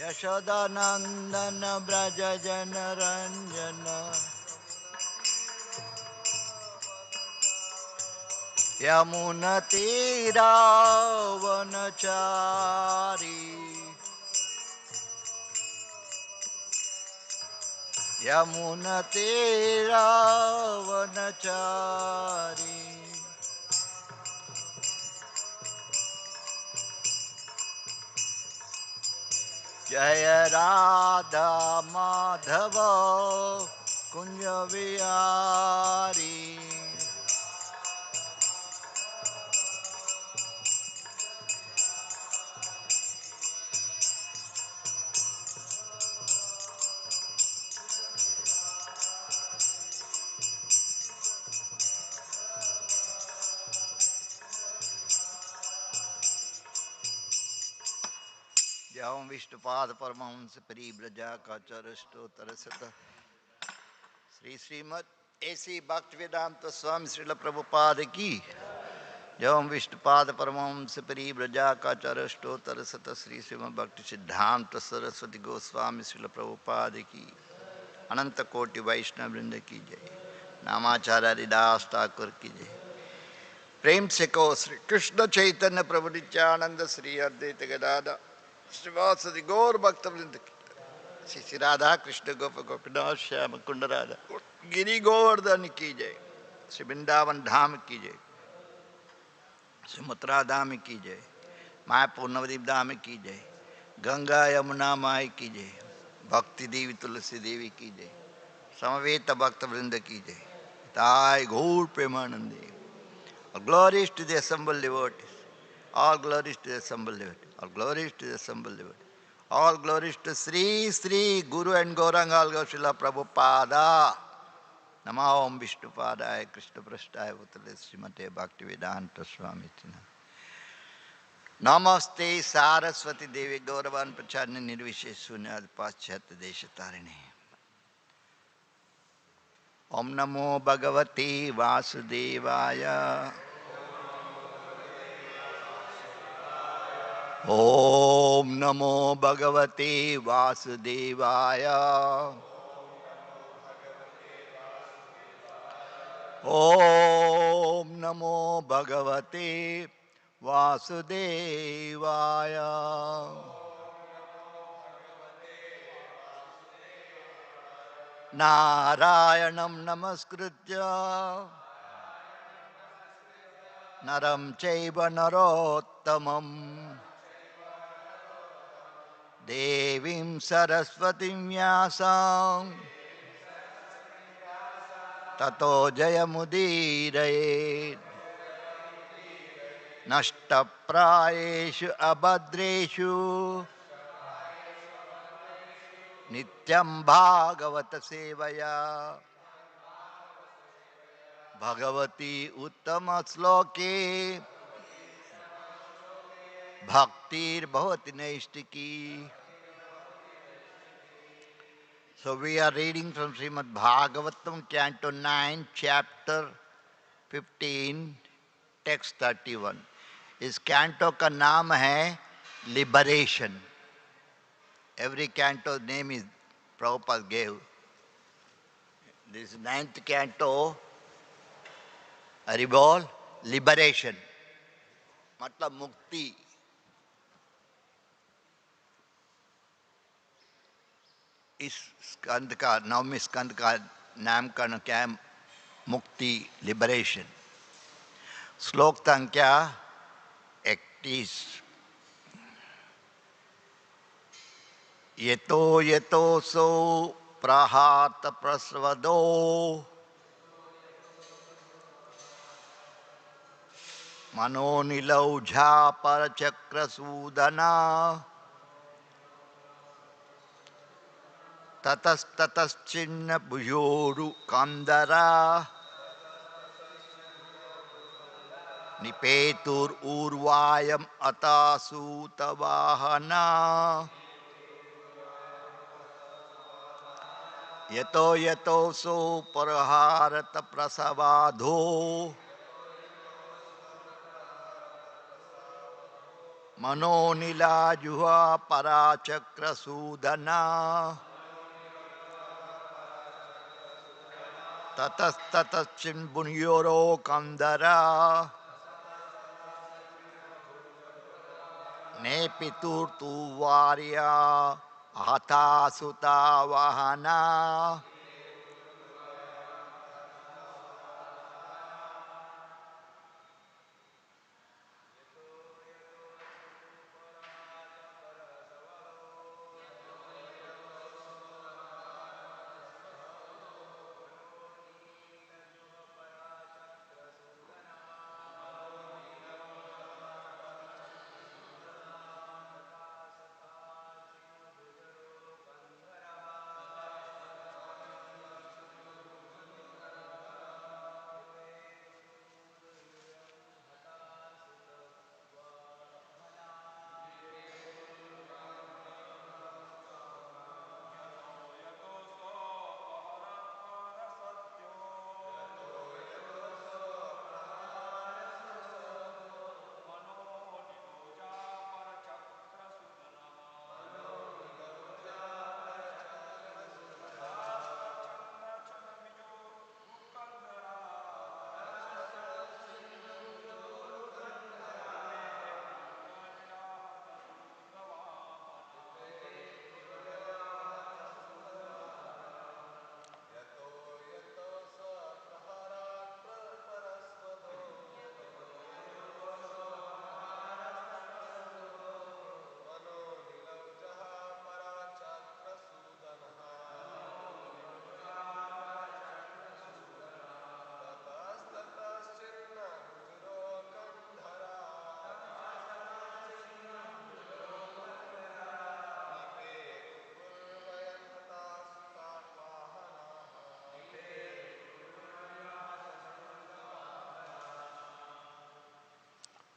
यशोदानंदन ब्रज जन रंजन यमुना तीरावनचारी यमुना तीरावनचारी जय राधा माधव कुंज विहारी जय विष्णुपाद परमहंस परिव्रजा का चरष्टोत्तर सत श्रीमद ऐसी भक्त वेदांत स्वामी श्रील प्रभुपाद की जय विष्णुपाद परमहंस परिव्रजा का चरष्टोत्तर सत श्रीमद भक्ति सिद्धांत सरस्वती गोस्वामी श्रील प्रभुपाद की अनंत कोटि वैष्णव वृंद की जय। नामाचार्य हरिदास ठाकुर की जय। प्रेम से को श्री कृष्ण चैतन्य प्रभु नित्यानंद श्री अद्वैत गदाधर श्रीवासदि गौर भक्तवृंद की श्री श्री राधा कृष्ण गोप गोपीनाथ श्याम कुंड राधा गिरि गोवर्धन की जय। श्री वृंदावन धाम की जय। श्री मथुरा धाम की जय। मायापुर नवदीप धाम की जय। गंगा यमुना माई की जय। भक्ति देवी तुलसी देवी की जय। समवेत भक्तवृंद की जय। ताय घोर प्रेमानंदे। All glories to the assembled devotees. All glories to the assembled devotees. All glories to the assembled devotees. All glories to Sri Sri Guru and Gauranga Srila Prabhupada. Namo Om Vishnupadaya Krishna Prasthaya Bhutale Srimate Bhaktivedanta Swami. Namaste Saraswati Devi Gauravan Pracharni Nirvishe Sunyad Paschat Deshatarine. Om Namo Bhagavate Vasudevaya. Om Namo Bhagavate Vasudevaya. Om Namo Bhagavate Vasudevaya. Narayanam Namaskritya Naram Chaiva Narottamam Devim Saraswatim Vyasam Tato Jayamudiraye Nashtaprayeshu Abhadreshu Nityam Bhagavata Sevaya Bhagavati Uttama Sloke Bhaktir Bhavati Naistiki. So we are reading from Srimad Bhagavatam, Canto 9, Chapter 15, Text 31. इस canto का नाम है Liberation. Every canto name is Prabhupada gave. This 9th canto, Haribol, Liberation. मतलब मुक्ति. इस स्कंद का 9वें स्कंद का नामकरण क्या है? मुक्ति, लिबरेशन. श्लोक संख्या 31. यतो यतो सो प्रहात प्रस्वदो मनोनिलौझा परचक्रसूदना ततस्ततश्चिन्न भुजोरु कंदरा निपेतुर ऊर्वायम अतासूतवाहना यतो यतो सो परहारत प्रसवाधो Manonila juha parachakra sudana. Tatas tatas chinbunyoro kandara. Nepitur tu varya ahata suta vahana.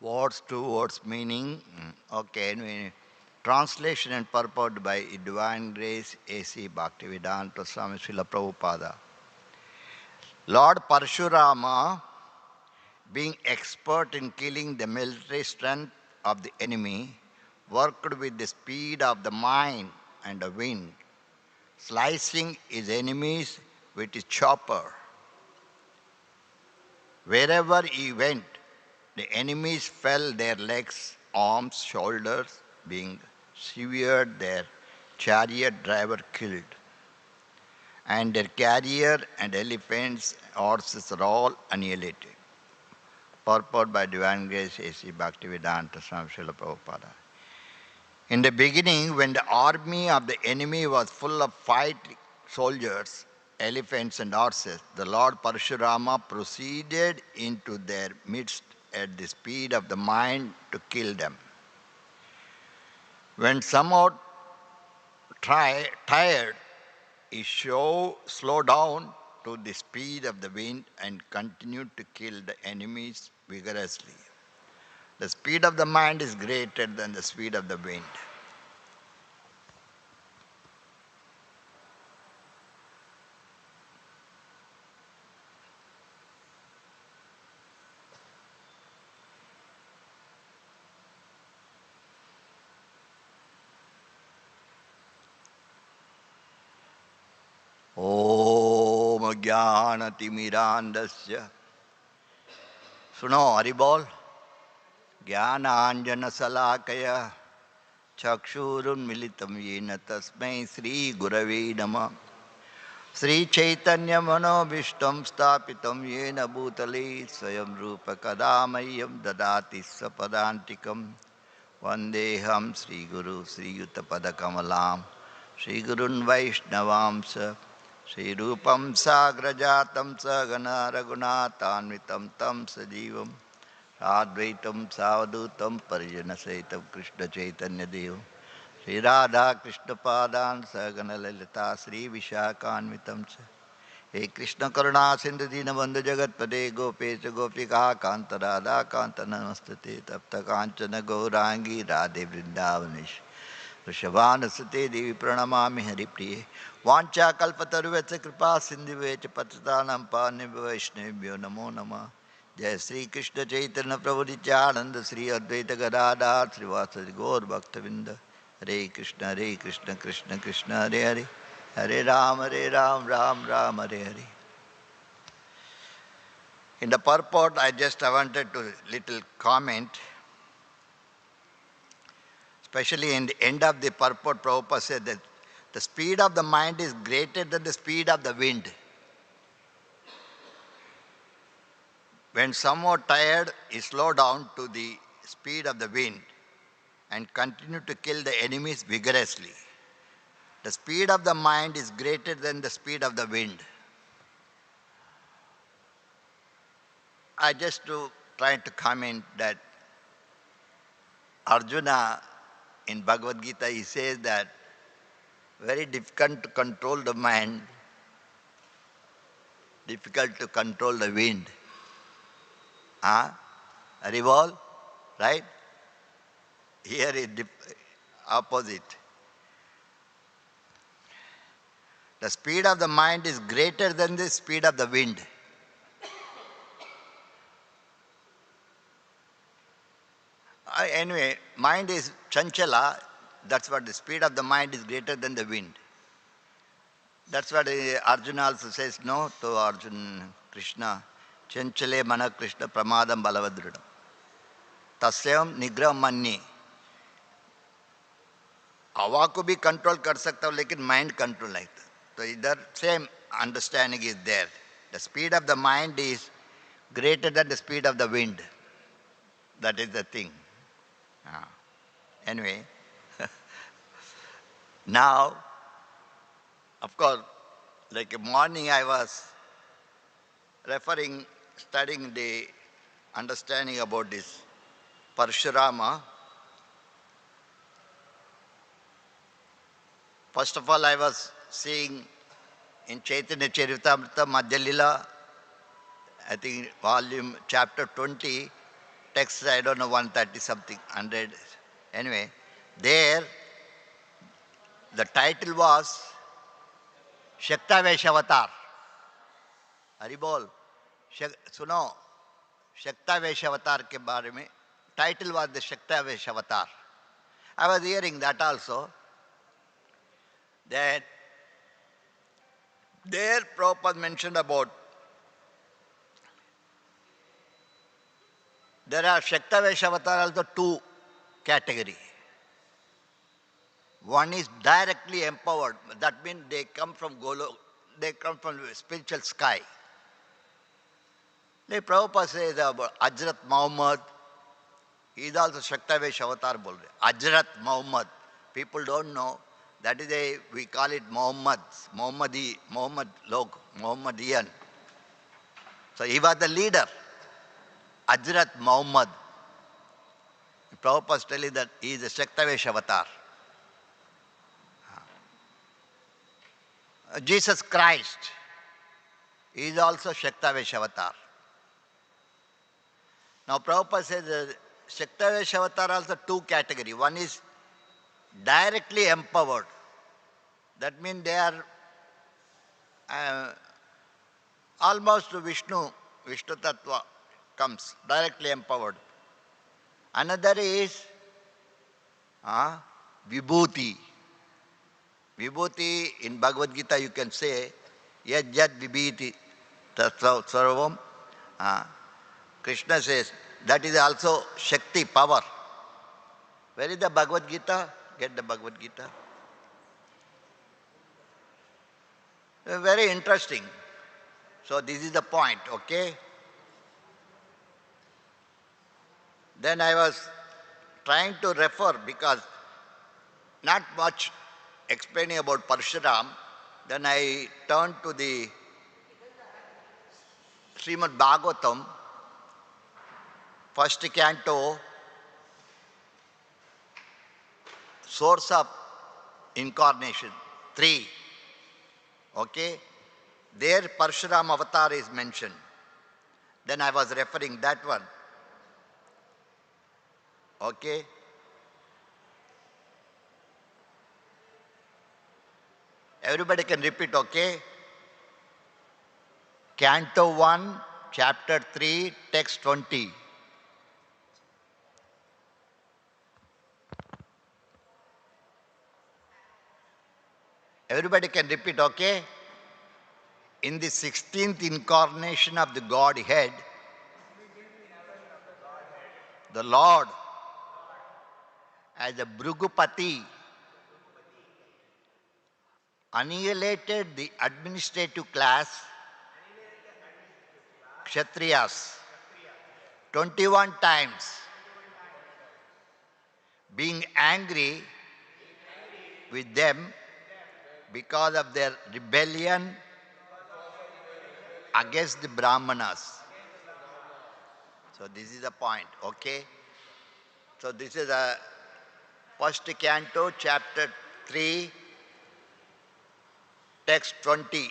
Words to words meaning. Okay. Translation and purport by Divine Grace A.C. Bhaktivedanta Swami Srila Prabhupada. Lord Parshurama, being expert in killing the military strength of the enemy, worked with the speed of the mind and the wind, slicing his enemies with his chopper. Wherever he went, the enemies fell their legs, arms, shoulders, being severed, their chariot driver killed, and their carrier and elephants, horses are all annihilated. Purport by Divine Grace A.C. Bhaktivedanta Swami Srila Prabhupada. In the beginning, when the army of the enemy was full of fighting soldiers, elephants and horses, the Lord Parshurama proceeded into their midst at the speed of the mind to kill them. When somewhat tired, he slowed down to the speed of the wind and continued to kill the enemies vigorously. The speed of the mind is greater than the speed of the wind. Om Jnanatimirandasya. Suno Haribol. Jnananjana Salakaya. Chakshurun Militam Yena Tasmai Sri Gurave Nama. Sri Chaitanya Mano Vishtam Stapitam Yena Bhutale Swayam Rupa Kadamayam Dadati Sapadantikam. Vandeham Sri Guru Sri Yuttapada Kamalam. Sri Gurun Vaishnavamsa. Sri Rupam Sagrajatam Sagana Raghunatanvitam Tam Sajivam Sadvaitam Savadutam Parijana Saitam Krishna Chaitanya Devam Sri Radha Krishna Padan Sagana Lalita Sri Vishakhanvitam He Krishna Karuna Sindhu Dinabandhu Jagat Pade Gopecha Gopika Kanta Radha Kanta Namastate Tapta Kanchana Gaurangi Radhe Vrindavanish Rishabhanasate Devi Pranamami Haripriye Vancha Kalpataruvetse Kripa Sindhivecha Patitanam Panibha Vaishnavibhyo Namo Nama Jai Sri Krishna Chaitanya Prabhu Nityananda Sri Advaita Gadadhar Srivasadi Gaur Bhaktavinda. Hare Krishna, Krishna Krishna, Hare Hare. Hare Ram, Ram Ram, Hare Hare. In the purport, I wanted to little comment. Especially in the end of the purport, Prabhupada said that the speed of the mind is greater than the speed of the wind. When somewhat tired, he slow down to the speed of the wind and continue to kill the enemies vigorously. The speed of the mind is greater than the speed of the wind. I just try to comment that Arjuna in Bhagavad Gita, he says that very difficult to control the mind, difficult to control the wind. Revolve, right? Here is opposite. The speed of the mind is greater than the speed of the wind. Anyway, mind is chanchala. That's what the speed of the mind is greater than the wind. That's what Arjuna also says, no, to Arjuna, Krishna. Chanchale mana Krishna pramadam balavadridam. Tasyam nigram manni. हवा को भी control कर सकता हूँ लेकिन mind control नहीं था तो इधर same understanding is there the speed of the mind is greater than the speed of the wind. That is the thing. Anyway, now, of course, like morning I was studying the understanding about this Parshurama. First of all, I was seeing in Chaitanya Charitamrita Madhya Lila, I think volume chapter 20, text I don't know 130 something, 100. Anyway, there the title was Shaktavesh Avatar. Haribol, सुनो Shaktavesh Avatar के बारे में. Title was the Shaktavesh Avatar. I was hearing that also. That there Prabhupada mentioned about there are Shaktavesh Avatar also two category. One is directly empowered. That means they come from they come from the spiritual sky. The Prabhupada says about Ajrat Muhammad. He is also Shaktavesh Avatar. Ajrat Muhammad. People don't know. That is we call it Muhammadian. So he was the leader. Ajrat Muhammad. Prabhupada is telling that he is a Shaktavesh Avatar. Jesus Christ is also Shaktavesh Avatar. Now Prabhupada says that Shaktavesh Avatar also two categories. One is directly empowered. That means they are almost Vishnu Tattva comes, directly empowered. Another is Vibhuti. Vibhuti in Bhagavad Gita you can say, Yad Yad Vibhiti Tattva Sarvam. Krishna says, that is also Shakti, power. Where is the Bhagavad Gita? Get the Bhagavad Gita. Very interesting. So this is the point, okay? Then I was trying to refer because not much explaining about Parshuram. Then I turned to the Srimad Bhagavatam, first canto, source of incarnation, 3. Okay? There Parshuram avatar is mentioned. Then I was referring that one. Okay? Everybody can repeat, okay? Canto 1, chapter 3, text 20. Everybody can repeat, okay? In the 16th incarnation of the Godhead, the Lord, as a Bhrugupati, annihilated the administrative class, Kshatriyas, 21 times, being angry with them because of their rebellion against the Brahmanas. So this is the point, okay? So this is the first canto, chapter 3, text 20.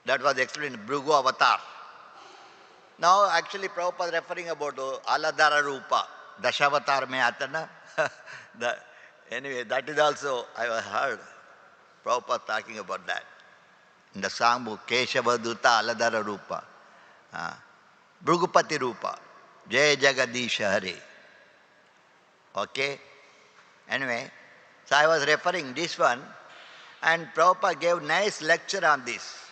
That was explained in Bhrigu Avatar. Now actually Prabhupada referring about Aladhara Rupa, Dashavatar mein aata na. Anyway, that is also, I heard Prabhupada talking about that. In the songbook, Keshava Duta Aladhara Rupa, Bhrugupati Rupa, Jai Jagadisha Hare. Okay? Anyway, so I was referring this one, and Prabhupada gave nice lecture on this.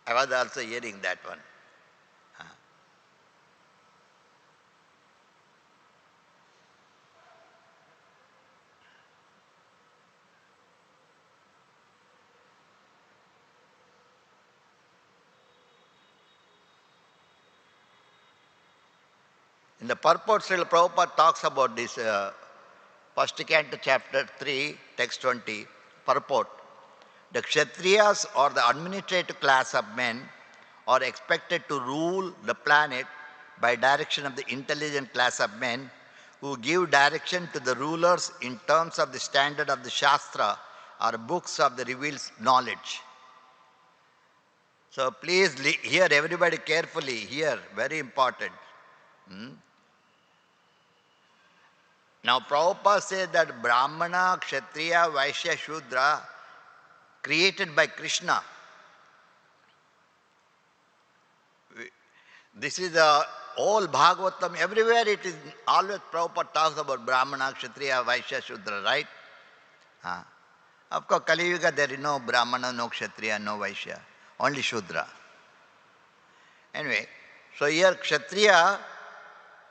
I was also hearing that one. In the purport, Srila Prabhupada talks about this first canto, chapter 3, text 20, purport. The Kshatriyas, or the administrative class of men, are expected to rule the planet by direction of the intelligent class of men who give direction to the rulers in terms of the standard of the Shastra or books of the revealed knowledge. So please hear everybody carefully, here, very important. Now Prabhupada says that Brahmana, Kshatriya, Vaishya, Shudra, created by Krishna. This is the whole Bhagavatam, everywhere it is, always Prabhupada talks about Brahmana, Kshatriya, Vaishya, Shudra, right? Of course, Kali Yuga there is no Brahmana, no Kshatriya, no Vaishya, only Shudra. Anyway, so here Kshatriya,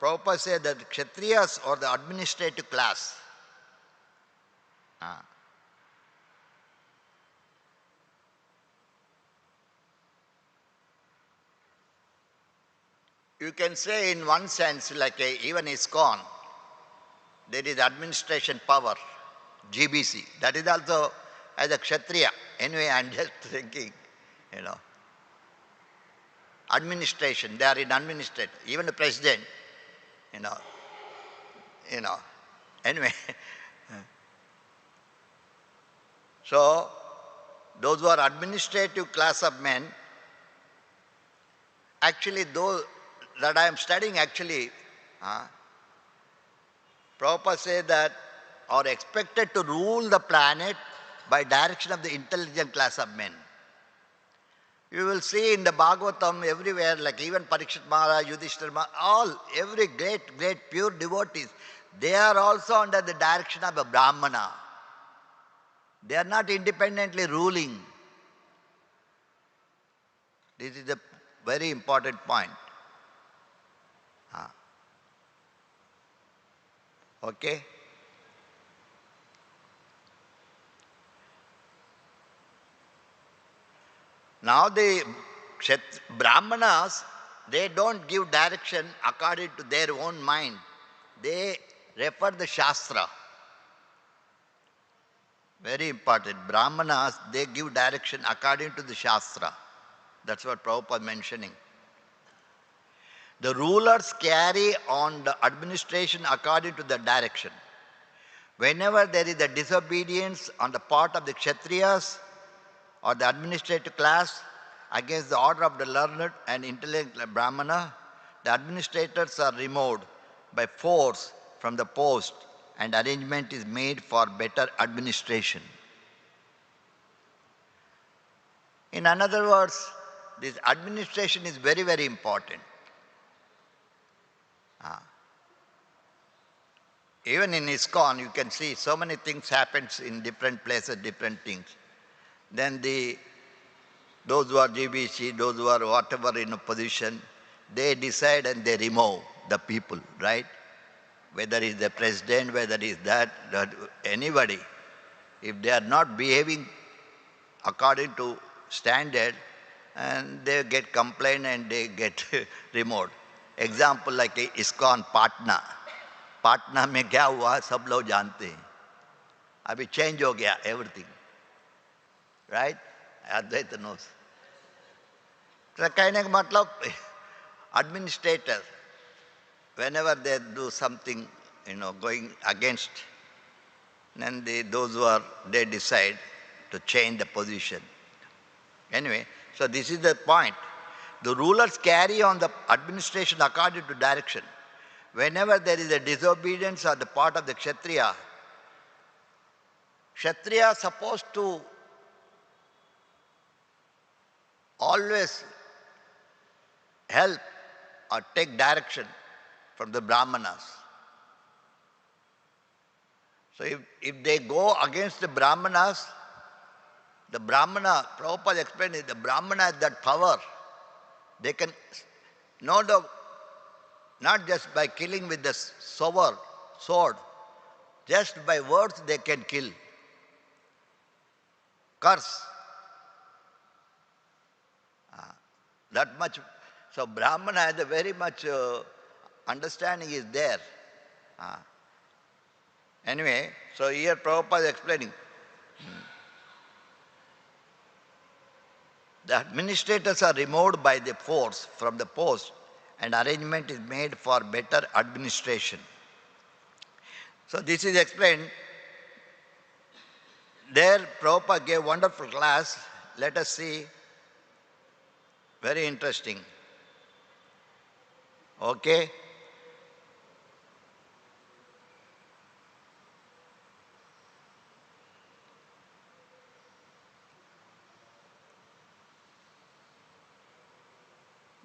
Prabhupada said that Kshatriyas or the administrative class. You can say in one sense, like even ISKCON, there is administration power, GBC. That is also as a Kshatriya. Anyway, I am just thinking, administration, they are in administration. Even the president, anyway. So, those who are administrative class of men, actually those that I am studying actually, Prabhupada says that are expected to rule the planet by direction of the intelligent class of men. You will see in the Bhagavatam everywhere, like even Parikshit Maharaj, Yudhishthira Maharaj, every great pure devotees, they are also under the direction of a Brahmana. They are not independently ruling. This is a very important point. Okay? Now the Brahmanas, they don't give direction according to their own mind. They refer the Shastra. Very important. Brahmanas, they give direction according to the Shastra. That's what Prabhupada mentioning. The rulers carry on the administration according to the direction. Whenever there is a disobedience on the part of the Kshatriyas or the administrative class against the order of the learned and intelligent Brahmana, the administrators are removed by force from the post and arrangement is made for better administration. In other words, this administration is very, very important. Even in ISKCON, you can see so many things happens in different places, different things. Then those who are GBC, those who are whatever in a position, they decide and they remove the people, right? Whether it's the president, whether it's that anybody, if they are not behaving according to standard, and they get complaint and they get removed. Example like ISKCON Patna. Patna में क्या हुआ सब लोग जानते हैं अभी change हो गया everything right Advaita knows तो कहने का मतलब administrator whenever they do something going against then those who are they decide to change the position anyway so this is the point the rulers carry on the administration according to direction. Whenever there is a disobedience on the part of the Kshatriya, Kshatriya is supposed to always help or take direction from the Brahmanas. So if they go against the Brahmanas, the Brahmana, Prabhupada explained it, the Brahmana has that power. They can, no doubt, not just by killing with the sword, just by words they can kill. Curse. That much. So Brahmana has a very much understanding is there. Anyway, so here Prabhupada is explaining. The administrators are removed by the force from the post and arrangement is made for better administration. So this is explained. There Prabhupada gave wonderful class. Let us see. Very interesting. Okay?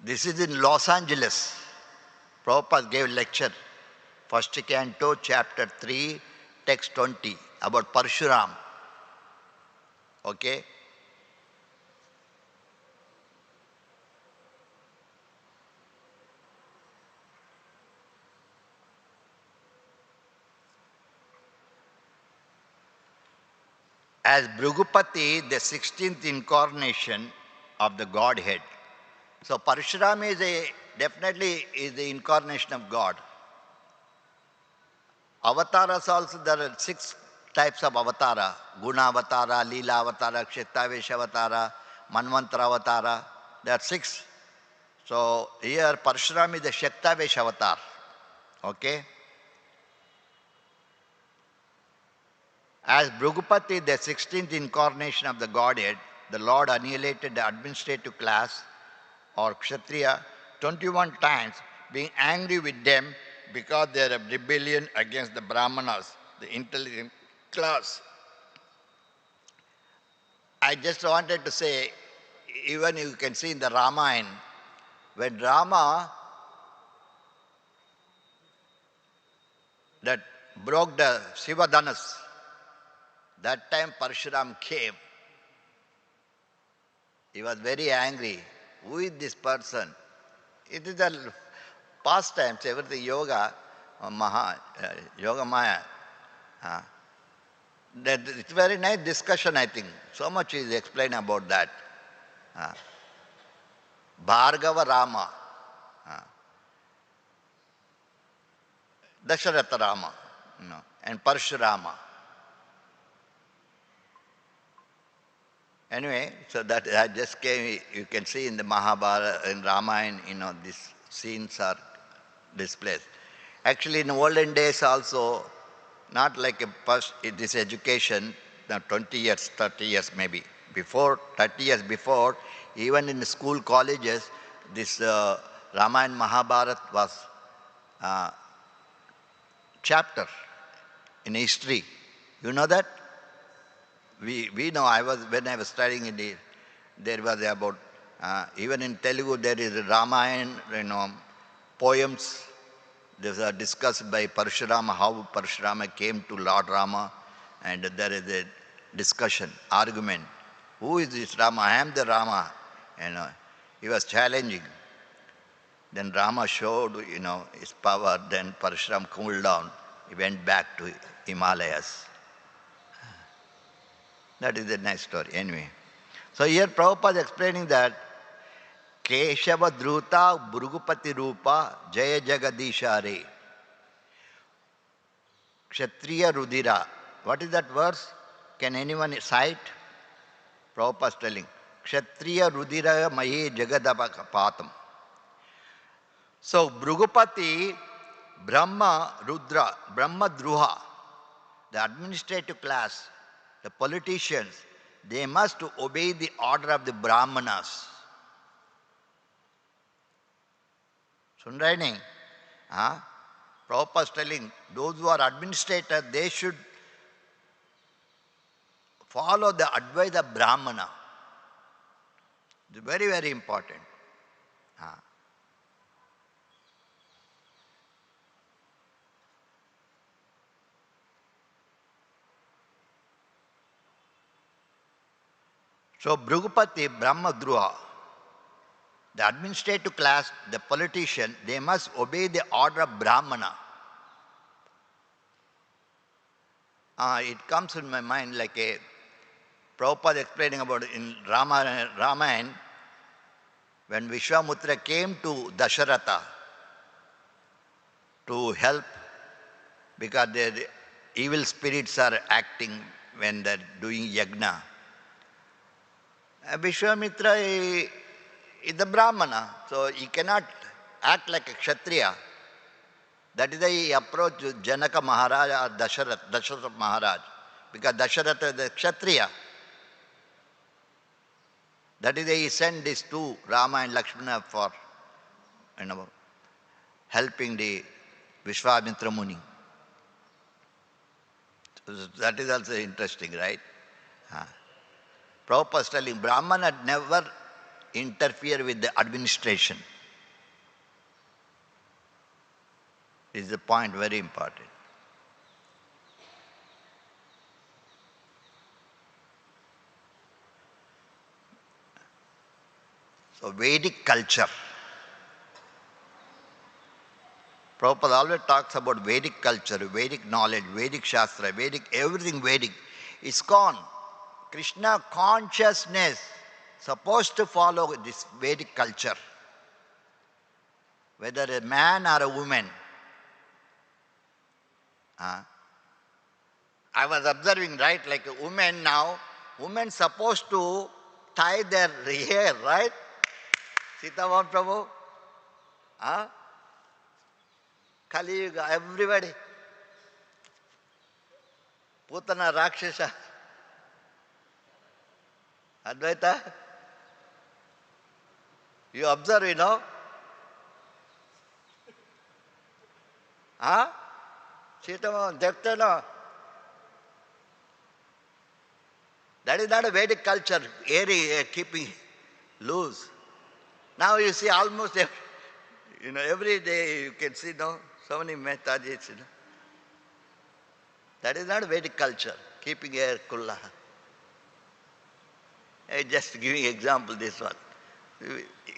This is in Los Angeles. Prabhupada gave lecture. First canto, chapter 3, text 20, about Parshuram. Okay? As Bhrigupati, the 16th incarnation of the Godhead. So Parshuram is definitely is the incarnation of God. Avatars also, there are 6 types of avatara. Guna avatara, Leela avatara, Kshetravesh avatara, Manvantara avatara. There are 6. So here Parshuram is the Kshetravesh avatar. Okay? As Bhrigupati, the 16th incarnation of the Godhead, the Lord annihilated the administrative class or Kshatriya 21 times, being angry with them because they are rebellion against the Brahmanas, the intelligent class. I just wanted to say, even you can see in the Ramayana, when Rama that broke the Sivadanas, that time Parshuram came. He was very angry. Who is this person? It is the past times, everything yoga, yoga maya. It's very nice discussion, I think. So much is explained about that. Bhargava Rama. Dasharatha Rama. And Parshurama. Anyway, so that I just came, you can see in the Mahabharata, in Ramayana, these scenes are displayed. Actually, in olden days also, not like a first, this education, now 20 years, 30 years maybe. Before, 30 years before, even in the school colleges, this Ramayana Mahabharata was chapter in history. You know that? We know, when I was studying in the there was about, even in Telugu there is Ramayana, poems. These are discussed by Parashurama, how Parashurama came to Lord Rama, and there is a discussion, argument. Who is this Rama? I am the Rama. He was challenging. Then Rama showed, his power. Then Parashuram cooled down. He went back to Himalayas. That is the next story. Anyway. So here Prabhupada is explaining that Keshava Dhruta Bhrugupati Rupa Jaya Jagadisha Re Kshatriya Rudira. What is that verse? Can anyone cite? Prabhupada is telling. Kshatriya Rudira Mahi Jagadavapatam. So Bhrugupati, Brahma, Rudra, Brahma Druha, the administrative class, the politicians, they must obey the order of the Brahmanas. Sundaini, Prabhupada is telling those who are administrators, they should follow the advice of Brahmana. It's very, very important. So Bhrugupati, Brahma Druha, the administrative class, the politician, they must obey the order of Brahmana. It comes in my mind like a Prabhupada explaining about it in Ramayana, when Vishwamutra came to Dasharatha to help because the evil spirits are acting when they're doing yajna. Vishwamitra is the Brahmana, so he cannot act like a Kshatriya. That is why he approached Janaka Maharaj or Dasharatha Maharaj, because Dasharatha is the Kshatriya. That is why he sent these two, Rama and Lakshmana, for helping the Vishwamitra Muni. So that is also interesting, right? Prabhupada is telling Brahmana never interfere with the administration. This is the point, very important. So Vedic culture. Prabhupada always talks about Vedic culture, Vedic knowledge, Vedic Shastra, Vedic, everything Vedic. ISKCON, Krishna Consciousness, supposed to follow this Vedic culture. Whether a man or a woman. I was observing, right, like a woman now, women supposed to tie their hair, right? Sitavan Prabhu? Kali Yuga, everybody. Putana Rakshasa. Advaita? You observe, Sitavan, Dekta, no? That is not a Vedic culture, keeping loose. Now you see almost every day you can see so many Mehtajis. That is not a Vedic culture, keeping hair kulla. I'm just giving example this one.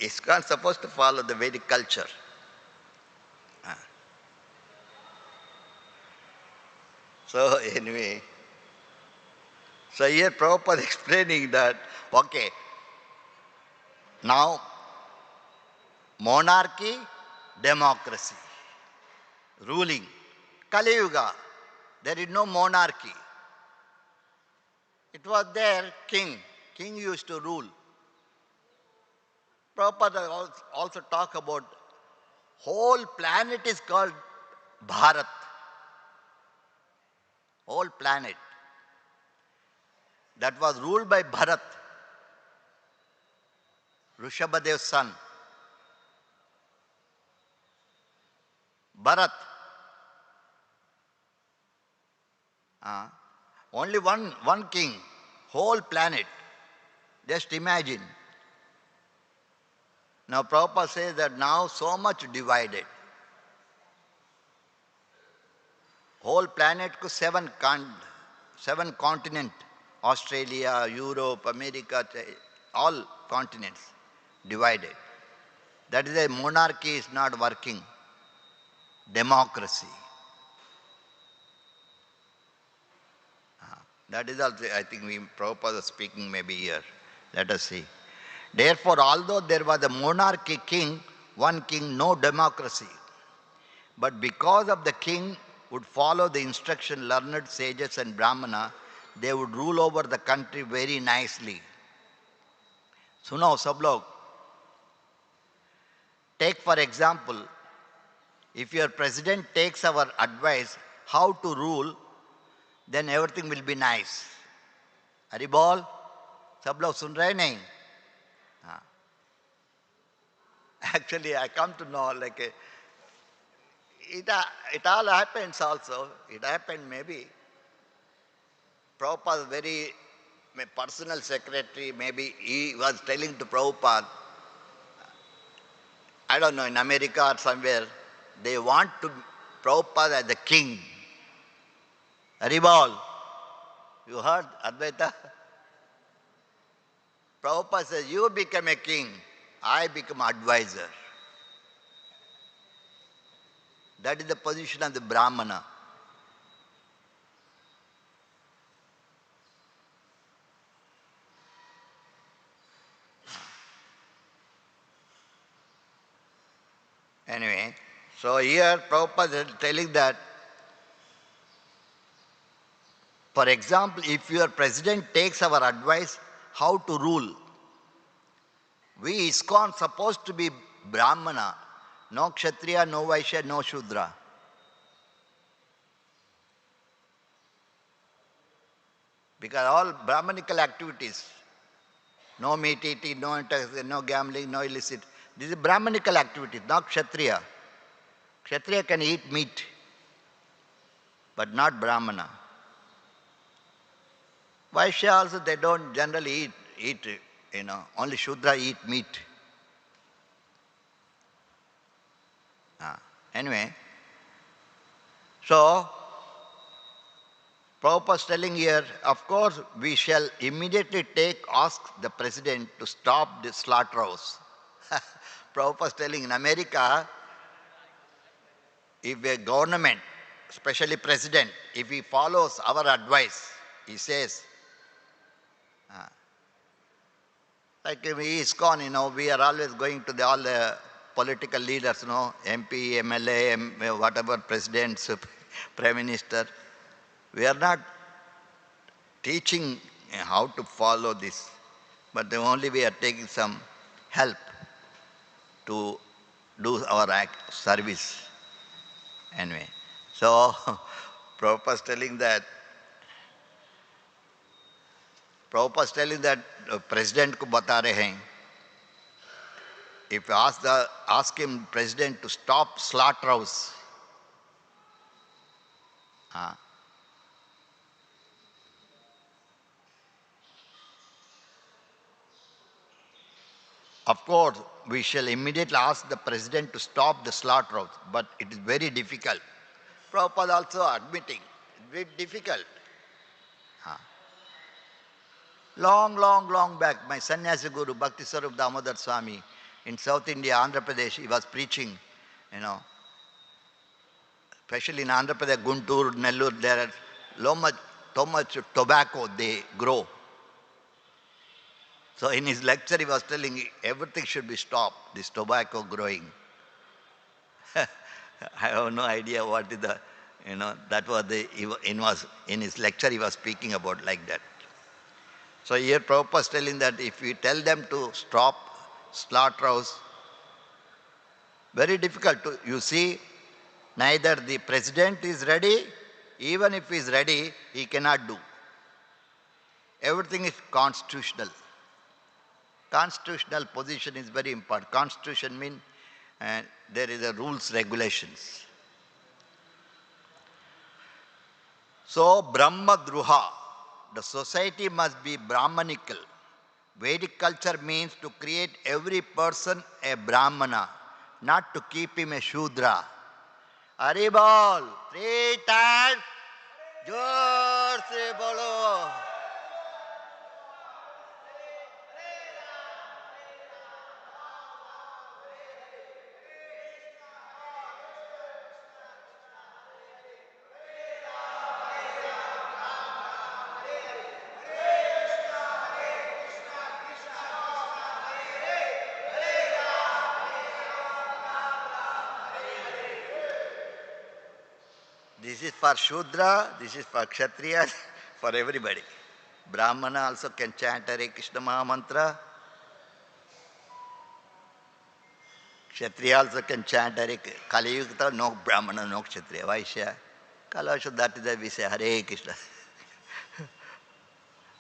ISKCON is supposed to follow the Vedic culture. So anyway, so here Prabhupada explaining that, okay, now monarchy, democracy, ruling. Kali Yuga, there is no monarchy. It was there, king. King used to rule. Prabhupada also talk about whole planet is called Bharat. Whole planet. That was ruled by Bharat, Rishabhadev's son. Bharat. Only one king, whole planet. Just imagine. Now Prabhupada says that now so much divided. Whole planet को seven continent, Australia, Europe, America, all continents divided. That is why monarchy is not working. Democracy. That is also, I think, Prabhupada is speaking maybe here. Let us see. Therefore, although there was a monarchy king, one king, no democracy. But because of the king would follow the instruction, learned sages and Brahmana, they would rule over the country very nicely. Suno sab log. Take for example, if your president takes our advice how to rule, then everything will be nice. Hari bol? Sab log sun rahe nahi? Actually, I come to know it all happens also. It happened maybe. Prabhupada's very personal secretary, maybe he was telling to Prabhupada, I don't know, in America or somewhere, they want to Prabhupada as the king. Haribol, you heard Advaita? Prabhupada says, you become a king, I become advisor. That is the position of the Brahmana. Anyway, so here Prabhupada is telling that, for example, if your president takes our advice how to rule, we ISKCON supposed to be Brahmana, no Kshatriya, no Vaishya, no Shudra. Because all Brahmanical activities, no meat eating, no gambling, no illicit. This is Brahmanical activities, not Kshatriya. Kshatriya can eat meat, but not Brahmana. Vaishya also, they don't generally eat, only Shudra eat meat. Anyway, so Prabhupada is telling here, of course, we shall immediately ask the president to stop the slaughterhouse. Prabhupada is telling in America, if a government, especially president, if he follows our advice, he says, like we ISKCON, we are always going to all the political leaders, MP, MLA, whatever, presidents, prime minister. We are not teaching how to follow this, but only we are taking some help to do our service. Anyway, so Prabhupada is telling that president ko bata rahe hain. If you ask him, president, to stop slaughterhouse, of course, we shall immediately ask the president to stop the slaughterhouse, but it is very difficult. Prabhupada also admitting, it's very difficult. Long back, my sannyasi guru, Bhakti Swarup Damodar Swami, in South India, Andhra Pradesh, he was preaching, especially in Andhra Pradesh, Guntur, Nellore, there are so much tobacco they grow. So in his lecture, he was telling everything should be stopped, this tobacco growing. I have no idea what is the, that was in his lecture he was speaking about like that. So here Prabhupada is telling that if we tell them to stop slaughterhouse, very difficult to, you see, neither the president is ready, even if he is ready, he cannot do. Everything is constitutional. Constitutional position is very important. Constitution means there is a rules, regulations. So Brahma Druha, the society must be Brahmanical. Vedic culture means to create every person a Brahmana, not to keep him a Shudra. Hare Bol, 3 times, Jor se bolo. This is for Shudra, this is for Kshatriya, for everybody. Brahmana also can chant Hare Krishna Maha Mantra. Kshatriya also can chant Hare Kali Yuga, no Brahmana, no Kshatriya. Vaishya. Kalasha, that is why we say Hare Krishna.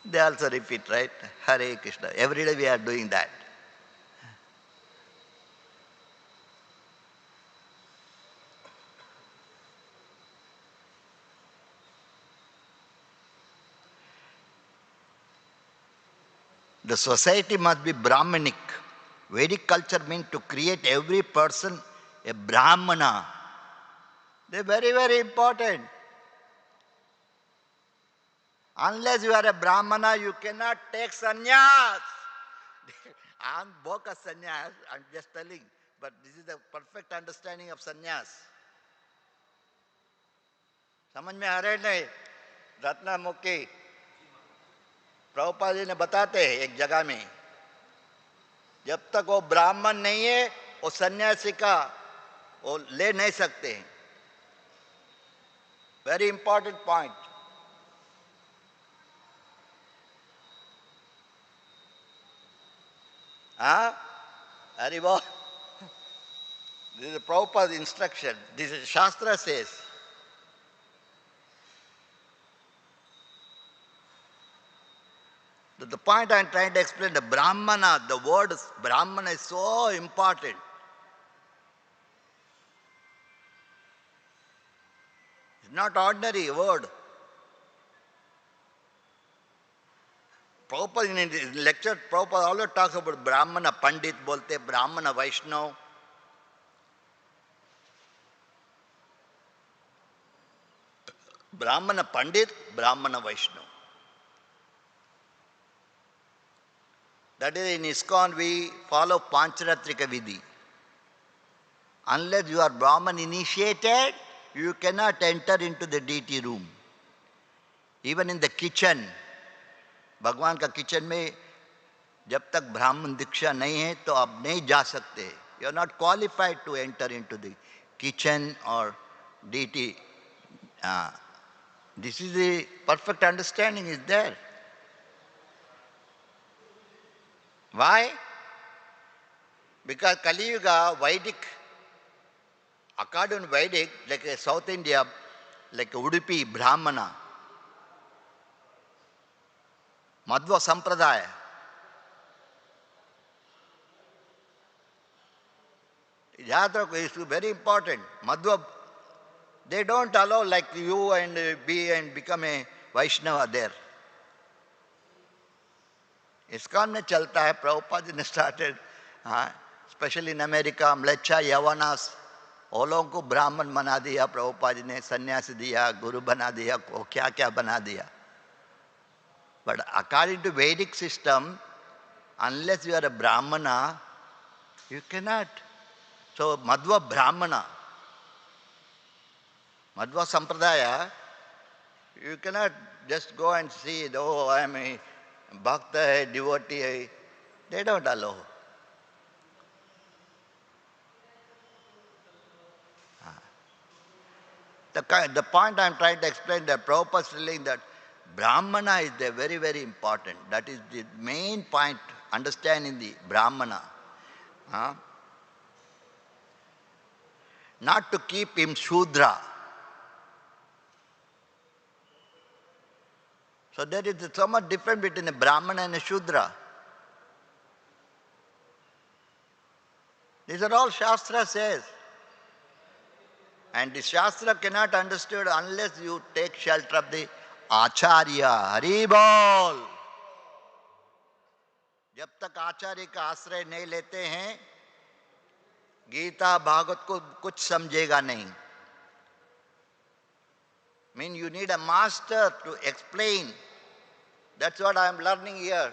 They also repeat, right? Hare Krishna. Every day we are doing that. The society must be Brahmanic. Vedic culture means to create every person a Brahmana. They are very, very important. Unless you are a Brahmana, you cannot take sannyas. I am Bhoga sannyas, I am just telling. But this is the perfect understanding of sannyas. समझ में आ रहे नहीं? रत्नामुखी प्रभुपाद जी ने बताते हैं एक जगह में, जब तक वो ब्राह्मण नहीं है वो सन्यासी का वो ले नहीं सकते हैं. Very important point. हाँ, हरि बोल. This is Prabhupada's instruction. This is Shastra says. The point I am trying to explain, the Brahmana, the word Brahmana is so important. It's not ordinary word. Prabhupada in his lecture, Prabhupada always talks about Brahmana Pandit, bolte Brahmana Vaishnav. Brahmana Pandit, Brahmana Vaishnav. That is, in ISKCON we follow Pancharatrika Vidhi. Unless you are Brahman initiated, you cannot enter into the deity room. Even in the kitchen, भगवान का kitchen में जब तक ब्राह्मण दीक्षा नहीं है तो आप नहीं जा सकते. You are not qualified to enter into the kitchen or deity. This is the perfect understanding is there. Why? Because Kali Yuga, Vedic, according to Vedic, like South India, like Udupi, Brahmana, Madhva Sampradaya. It's very important. Madhva, they don't allow like you and be and become a Vaishnava there. ISKCON में चलता है, प्रभुपाद जी ने started, especially in America, Mlecha, Yavanas, वो लोगों को ब्राह्मण बना दिया, प्रभुपाद जी ने सन्यासी दिया, गुरु बना दिया, को क्या क्या बना दिया. But according to Vedic system, unless you are a Brahmana, you cannot. So Madhva Brahmana, Madhva Sampradaya, you cannot just go and see, oh, I am a Bhakta, a devotee. They don't allow. The point I am trying to explain, that Prabhupada is telling that Brahmana is the very, very important. That is the main point, understanding the Brahmana. Not to keep him Shudra. So there is so much difference between a Brahmana and a Shudra. These are all Shastra says. And the Shastra cannot understood unless you take shelter of the Acharya. Hari Bol. जब तक आचार्य का आश्रय नहीं लेते हैं, गीता भागवत को कुछ समझेगा नहीं. Mean you need a master to explain. That's what I am learning here.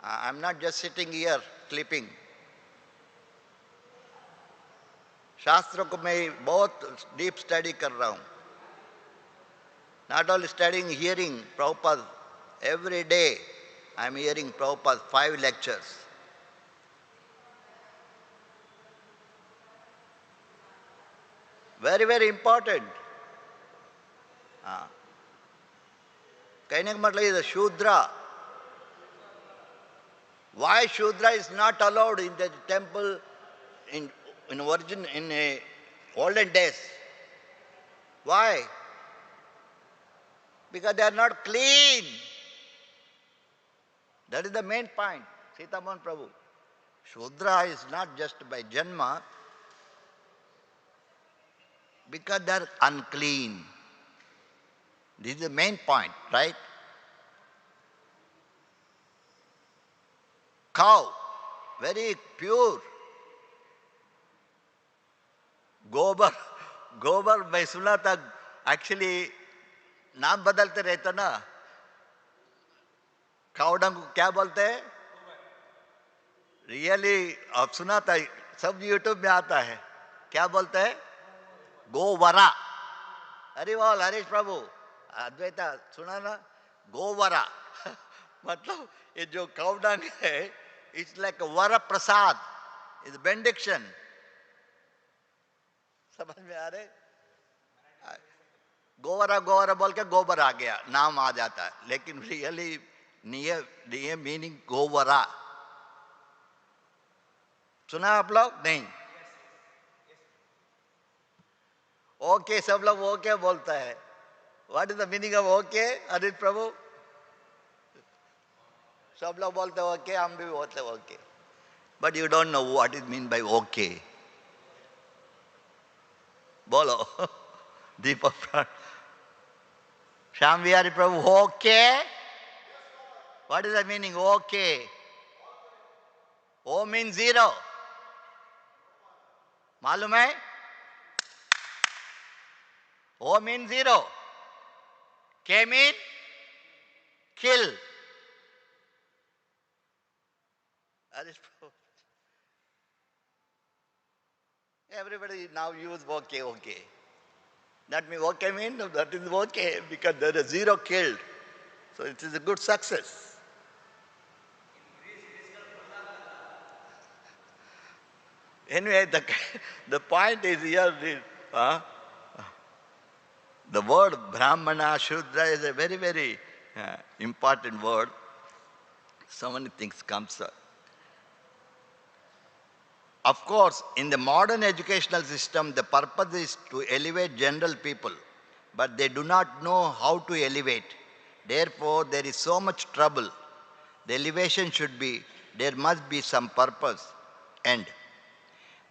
I am not just sitting here clipping. शास्त्रों को मैं बहुत डीप स्टडी कर रहा हूँ. Not only studying, hearing Prabhupada. Every day I am hearing Prabhupada 5 lectures. Very, very important. कहने का मतलब ये शूद्रा. Why Shudra is not allowed in the temple in origin in olden days? Why? Because they are not clean. That is the main point. Sitaman Prabhu. Shudra is not just by Janma, because they are unclean. This is the main point, right? Cow, very pure. गोबर मैं सुना था actually नाम बदलते रहते ना. Cow dung को क्या बोलते हैं? रियली अब सुना था, सब यूट्यूब में आता है. क्या बोलते हैं? गोवरा. हरि बोल हरीश प्रभु, अद्वैता सुना ना? गोवरा मतलब ये जो काउडंग है, इट्स लाइक वर प्रसाद, इज बेंडिक्शन. समझ में आ रहे? गोवरा गोवरा बोल के गोबर आ गया, नाम आ जाता है, लेकिन रियली नियर मीनिंग गोवरा. सुना आप लोग? नहीं. ओके, सब लोग ओके बोलता है. What is the meaning of okay? Hari Prabhu, सब लोग बोलते हैं ओके, हम भी बोलते हैं okay. But you don't know what is mean by okay. बोलो Deepak Shyam Bihari Prabhu. Okay, what is the meaning okay? O mean zero. मालूम है? O means zero. K mean kill. Everybody now use okay, okay. That means okay means that is okay because there is zero killed. So it is a good success. Anyway, the point is here, the word Brahmana, Shudra is a very, very important word. So many things comes up. Of course, in the modern educational system, the purpose is to elevate general people, but they do not know how to elevate. Therefore, there is so much trouble. The elevation should be, there must be some purpose, end.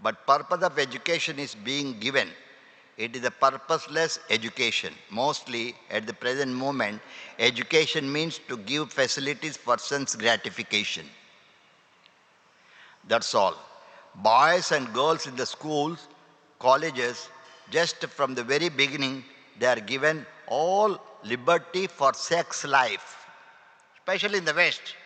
But purpose of education is being given. It is a purposeless education. Mostly, at the present moment, education means to give facilities for sense gratification. That's all. Boys and girls in the schools, colleges, just from the very beginning, they are given all liberty for sex life, especially in the West.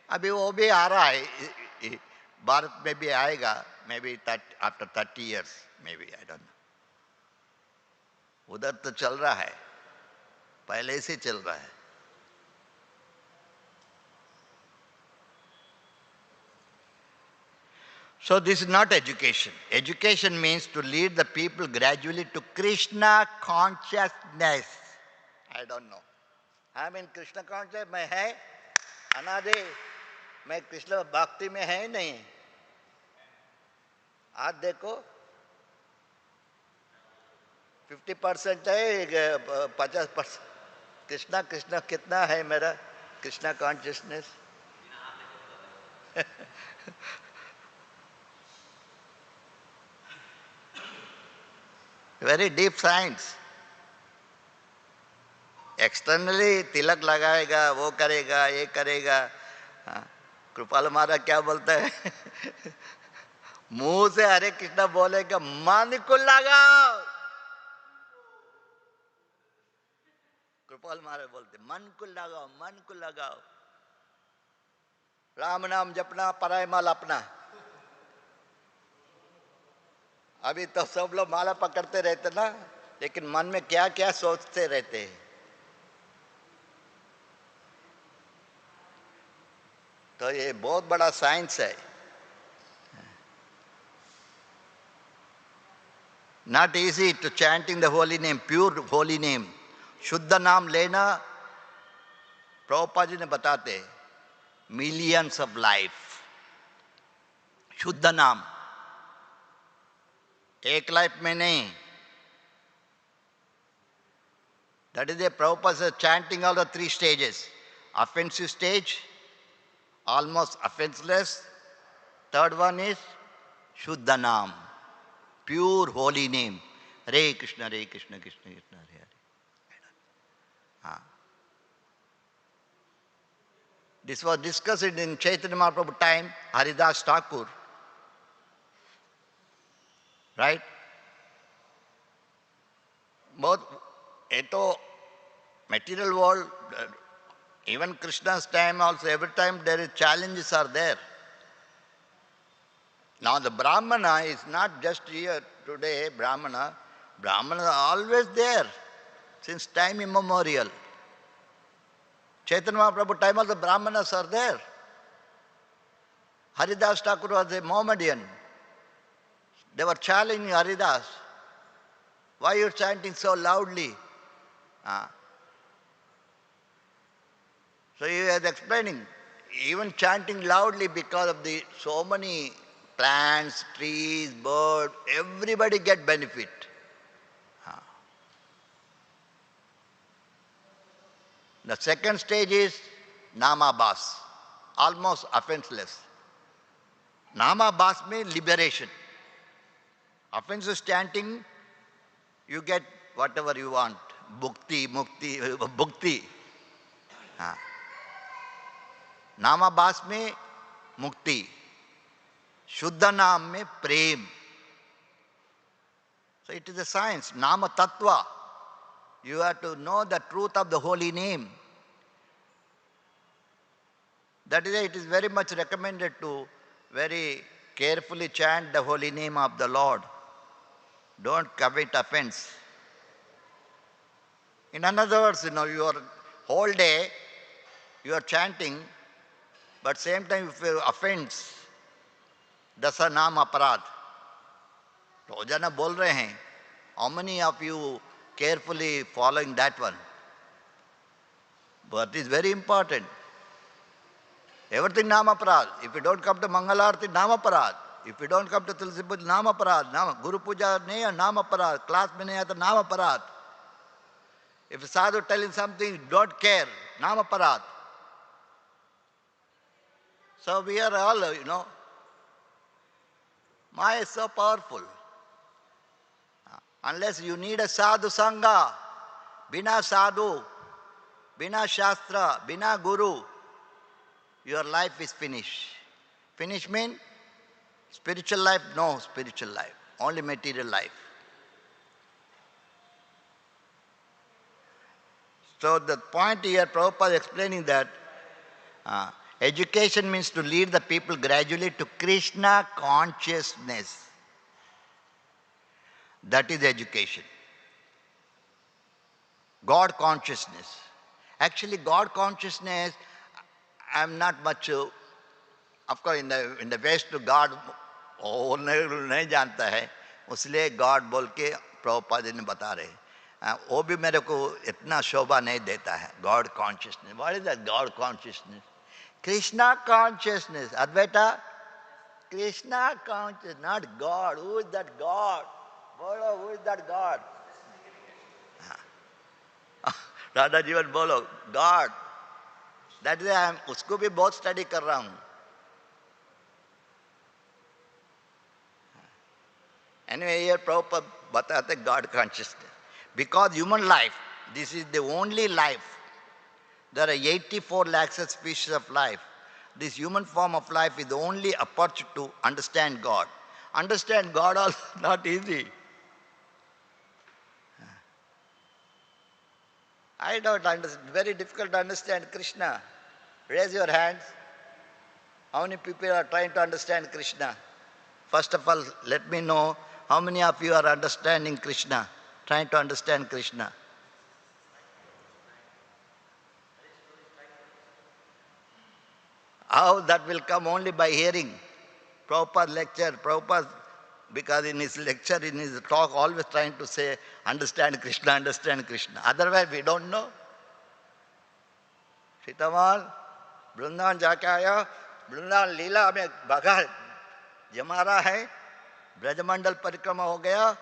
अभी वो भी आ रहा है, भारत में भी आएगा, maybe after 30 years, maybe, I don't know. उधर तो चल रहा है, पहले से चल रहा है. So this is not education. Education means to lead the people gradually to Krishna consciousness. I don't know. I am in Krishna consciousness. मैं है अनादि, मैं कृष्ण भक्ति में है नहीं. आज देखो 50% है, 50%. कृष्णा कृष्णा कितना है मेरा Krishna consciousness? Very deep science. Externally tilak लगाएगा, वो करेगा, ये करेगा, कृपाल महाराज क्या बोलता है? मुंह से हरे कृष्णा बोलेगा, मन को लगाओ। कृपाल महाराज बोलते मन को लगाओ, मन को लगाओ। राम नाम जपना, पराय माल अपना। अभी तो सब लोग माला पकड़ते रहते ना, लेकिन मन में क्या क्या सोचते रहते हैं। तो ये बहुत बड़ा साइंस है। Not easy to chanting the holy name, pure holy name. शुद्ध नाम लेना, प्रभुपाद जी ने बताते, millions of life. शुद्ध नाम एक लाइफ में नहीं. That is the Prabhupada says, chanting all the three stages. Offensive stage, almost offenseless. Third one is Shuddha Nam, pure holy name. Hare Krishna, Hare Krishna, Krishna Krishna, Hare Hare. This was discussed in Chaitanya Mahaprabhu time, Haridas Thakur. Right? Both, material world, even Krishna's time also, every time there is challenges are there. Now the Brahmana is not just here today, Brahmana. Brahmana are always there since time immemorial. Chaitanya Mahaprabhu time also Brahmanas are there. Haridas Thakur was a Mohammedan. They were challenging Haridas. Why are you chanting so loudly? So he was explaining, even chanting loudly because of the so many plants, trees, birds, everybody get benefit. The second stage is Namabhas, almost offenseless. Namabhas means liberation. Offenseless chanting, you get whatever you want. Bhukti, mukti, bhukti. Namabhas में मुक्ति, शुद्ध नाम में प्रेम. So it is a science, Nama Tattva. You have to know the truth of the holy name. That is why it is very much recommended to very carefully chant the holy name of the Lord. Don't commit offense. In other words, your whole day you are chanting, but same time if you offense, dasa naam aparad. Rojana bol rahe hain. How many of you carefully following that one? But it is very important. Everything naam aparad. If you don't come to Mangala Arati, naam aparad. If you don't come to Tulasi Puja, naam aparad. Guru Puja nahi hai, naam aparad. Class mein nahi aata, naam aparad. If a sadhu telling something, don't care, naam aparad. So we are all, Maya is so powerful. Unless you need a sadhu sangha, bina sadhu, bina shastra, bina guru, your life is finished. Finish means spiritual life? No spiritual life, only material life. So the point here, Prabhupada is explaining that education means to lead the people gradually to Krishna consciousness. That is education. God consciousness. Actually, God consciousness, I am not much, of course, in the West, God, नहीं जानता है, इसलिए God बोल के प्रभुपाद जी ने बता रहे. वो भी मेरे को इतना शोभा नहीं देता है. God consciousness. What is that God consciousness? Krishna consciousness. Advaita, Krishna consciousness, not God. Who is that God? बोलो, who is that God? Radha जीवन बोलो, God. That is why उसको भी बहुत स्टडी कर रहा हूँ. Anyway, here Prabhupada बताते God consciousness. Because human life, this is the only life. There are 84 lakhs of species of life. This human form of life is the only opportunity to understand God. Understand God also not easy. I don't understand. Very difficult to understand Krishna. Raise your hands. How many people are trying to understand Krishna? First of all, let me know how many of you are understanding Krishna, trying to understand Krishna. How that will come only by hearing. Prabhupada lecture, Prabhupada, because in his lecture, in his talk, always trying to say, understand Krishna, understand Krishna. Otherwise, we don't know. सीतामाल Vrindavan जाके आया, वृंदावन लीला में भगा जमा रहा है, ब्रजमंडल परिक्रमा हो गया.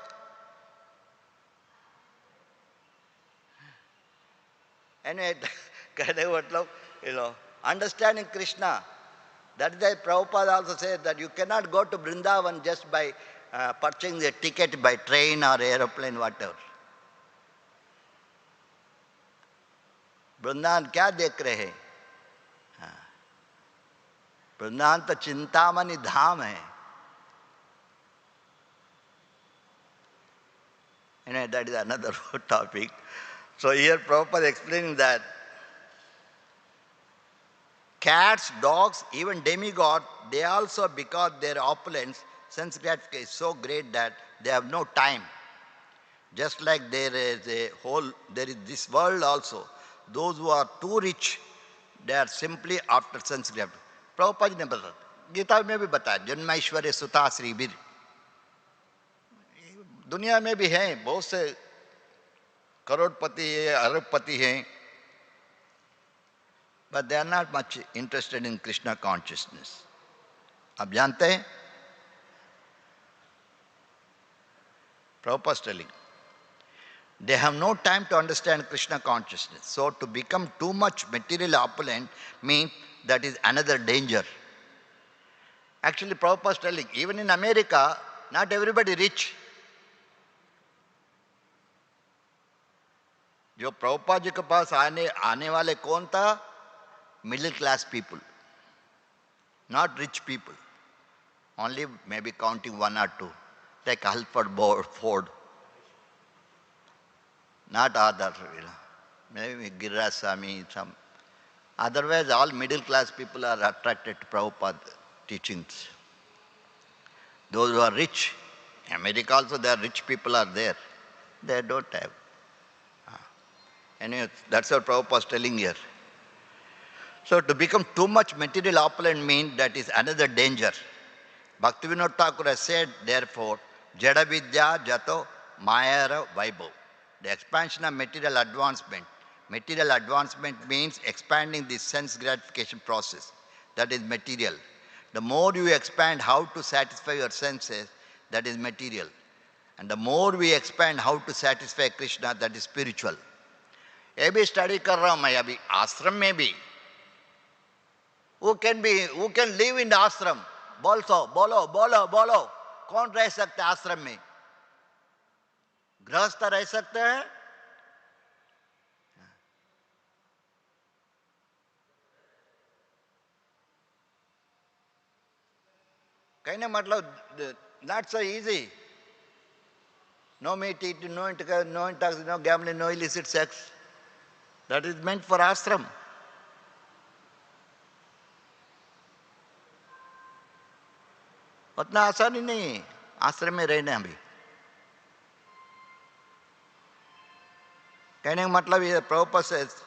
Anyway, कहने का मतलब, understanding Krishna. That is why Prabhupada also said that you cannot go to Vrindavan just by purchasing a ticket by train or aeroplane, whatever. Vrindavan क्या देख रहे हैं? वृंदावन तो चिंतामणि धाम है. Anyway, that is another topic. So here Prabhupada explaining that cats, dogs, even demigods, they also, because their opulence, sense gratification is so great that they have no time. Just like there is this world also. Those who are too rich, they are simply after sense gratification. Prabhupada ji ने बताया, गीता में भी बताया, जन्मैश्वर्य सुता श्रीवीर. दुनिया में भी हैं, बहुत से करोड़पति हैं, अरबपति हैं, but they are not much interested in Krishna consciousness. आप जानते हैं? Prabhupada is telling, they have no time to understand Krishna consciousness. So to become too much material opulent means that is another danger. Actually, Prabhupada is telling, even in America, not everybody rich. जो प्रभुपाद जी के पास आने वाले कौन था? Middle class people, not rich people. Only maybe counting one or two, like Halford Ford. Not other, maybe Giriraj Swami, some. Otherwise, all middle class people are attracted to Prabhupada teachings. Those who are rich, America also there are rich people are there. They don't have. Anyway, that's what Prabhupada is telling here. So to become too much material opulent means that is another danger. Bhaktivinoda Thakur has said, therefore, Jada Vidya Jato Mayara Vaibhav. The expansion of material advancement. Material advancement means expanding the sense gratification process. That is material. The more you expand how to satisfy your senses, that is material. And the more we expand how to satisfy Krishna, that is spiritual. अभी study कर रहा हूँ मैं अभी आश्रम में भी. Who can live in the ashram? बोलो. कौन रह सकते हैं आश्रम में? गृहस्थ रह सकते हैं? कहने मतलब not so easy. No meat eating, no intoxication, no gambling, no illicit sex. That is meant for ashram. उतना आसान ही नहीं है आश्रम में रहना भी. कहने का मतलब ये Prabhupada says,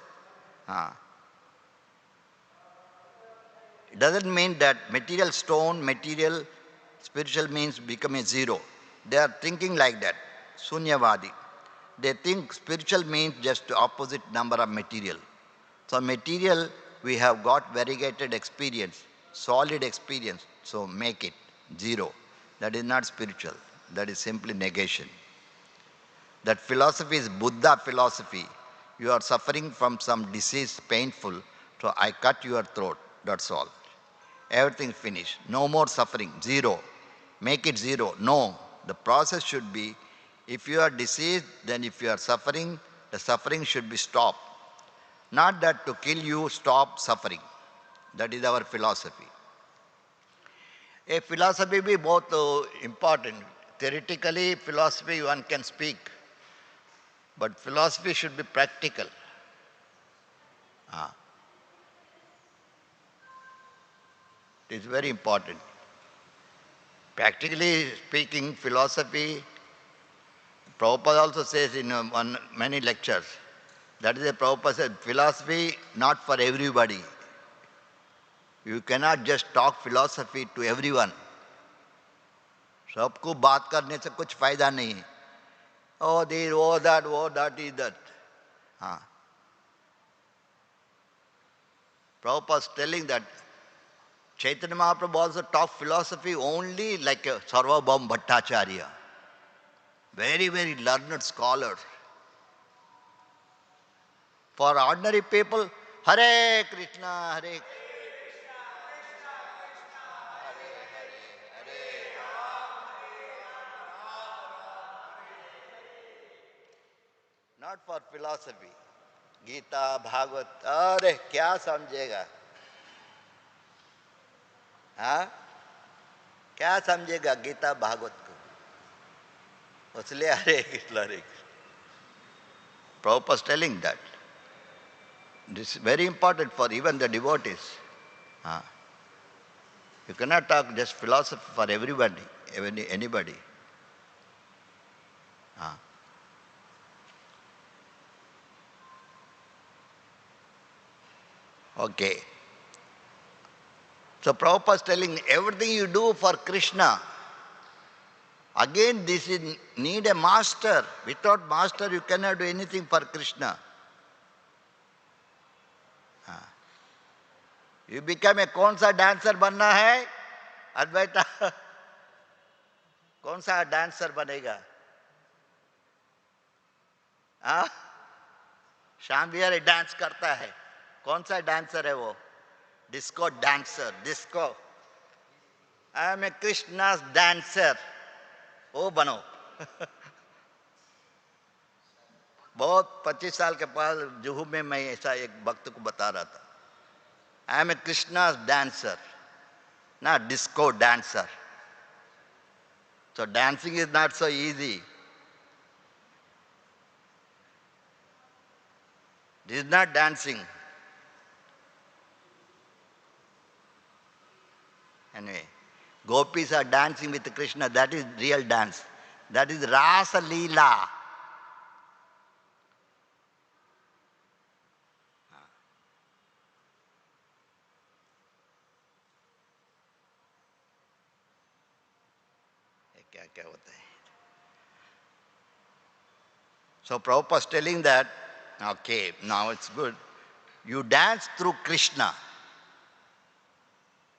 it doesn't mean that material stone, material spiritual means become a zero. They are thinking like that, Sunyavadi. They think spiritual means just the opposite number of material. So material, we have got variegated experience, solid experience, so make it zero. That is not spiritual. That is simply negation. That philosophy is Buddha philosophy. You are suffering from some disease, painful, so I cut your throat. That's all. Everything finished. No more suffering. Zero. Make it zero. No. The process should be, if you are diseased, then if you are suffering, the suffering should be stopped. Not that to kill you, stop suffering. That is our philosophy. A philosophy be both important. Theoretically, philosophy one can speak, but philosophy should be practical. It is very important. Practically speaking, philosophy, Prabhupada also says in many lectures, that is the Prabhupada said, philosophy not for everybody. You cannot just talk philosophy to everyone. सबको बात करने से कुछ फायदा नहीं है. Oh, this, oh, that is that. Prabhupada is telling that Chaitanya Mahaprabhu also talked philosophy only like a Sarvabhaum Bhattacharya. Very, very learned scholar. For ordinary people, Hare Krishna, Hare Krishna. Not for philosophy. Geeta, Bhagavad, अरे क्या समझेगा? हाँ? क्या समझेगा गीता भागवत को? इसलिए हरे कृष्ण हरे Krishna. Prabhupada is telling that. This is very important for even the devotees. You cannot talk just philosophy for everybody, anybody. Okay. So Prabhupada is telling everything you do for Krishna. Again, this is need a master. Without master, you cannot do anything for Krishna. You become a कौन सा dancer बनना है? अद्वैता कौन सा dancer बनेगा? हाँ? शाम Bihari dance करता है. कौन सा dancer है वो? Disco dancer. Disco. I am a Krishna's dancer. वो बनो. बहुत 25 साल के पास जुहू में मैं ऐसा एक भक्त को बता रहा था. I am a Krishna's dancer, not disco dancer. So dancing is not so easy. This is not dancing. Anyway, gopis are dancing with Krishna. That is real dance. That is Rasa Leela. So Prabhupada is telling that, okay, now it's good. You dance through Krishna.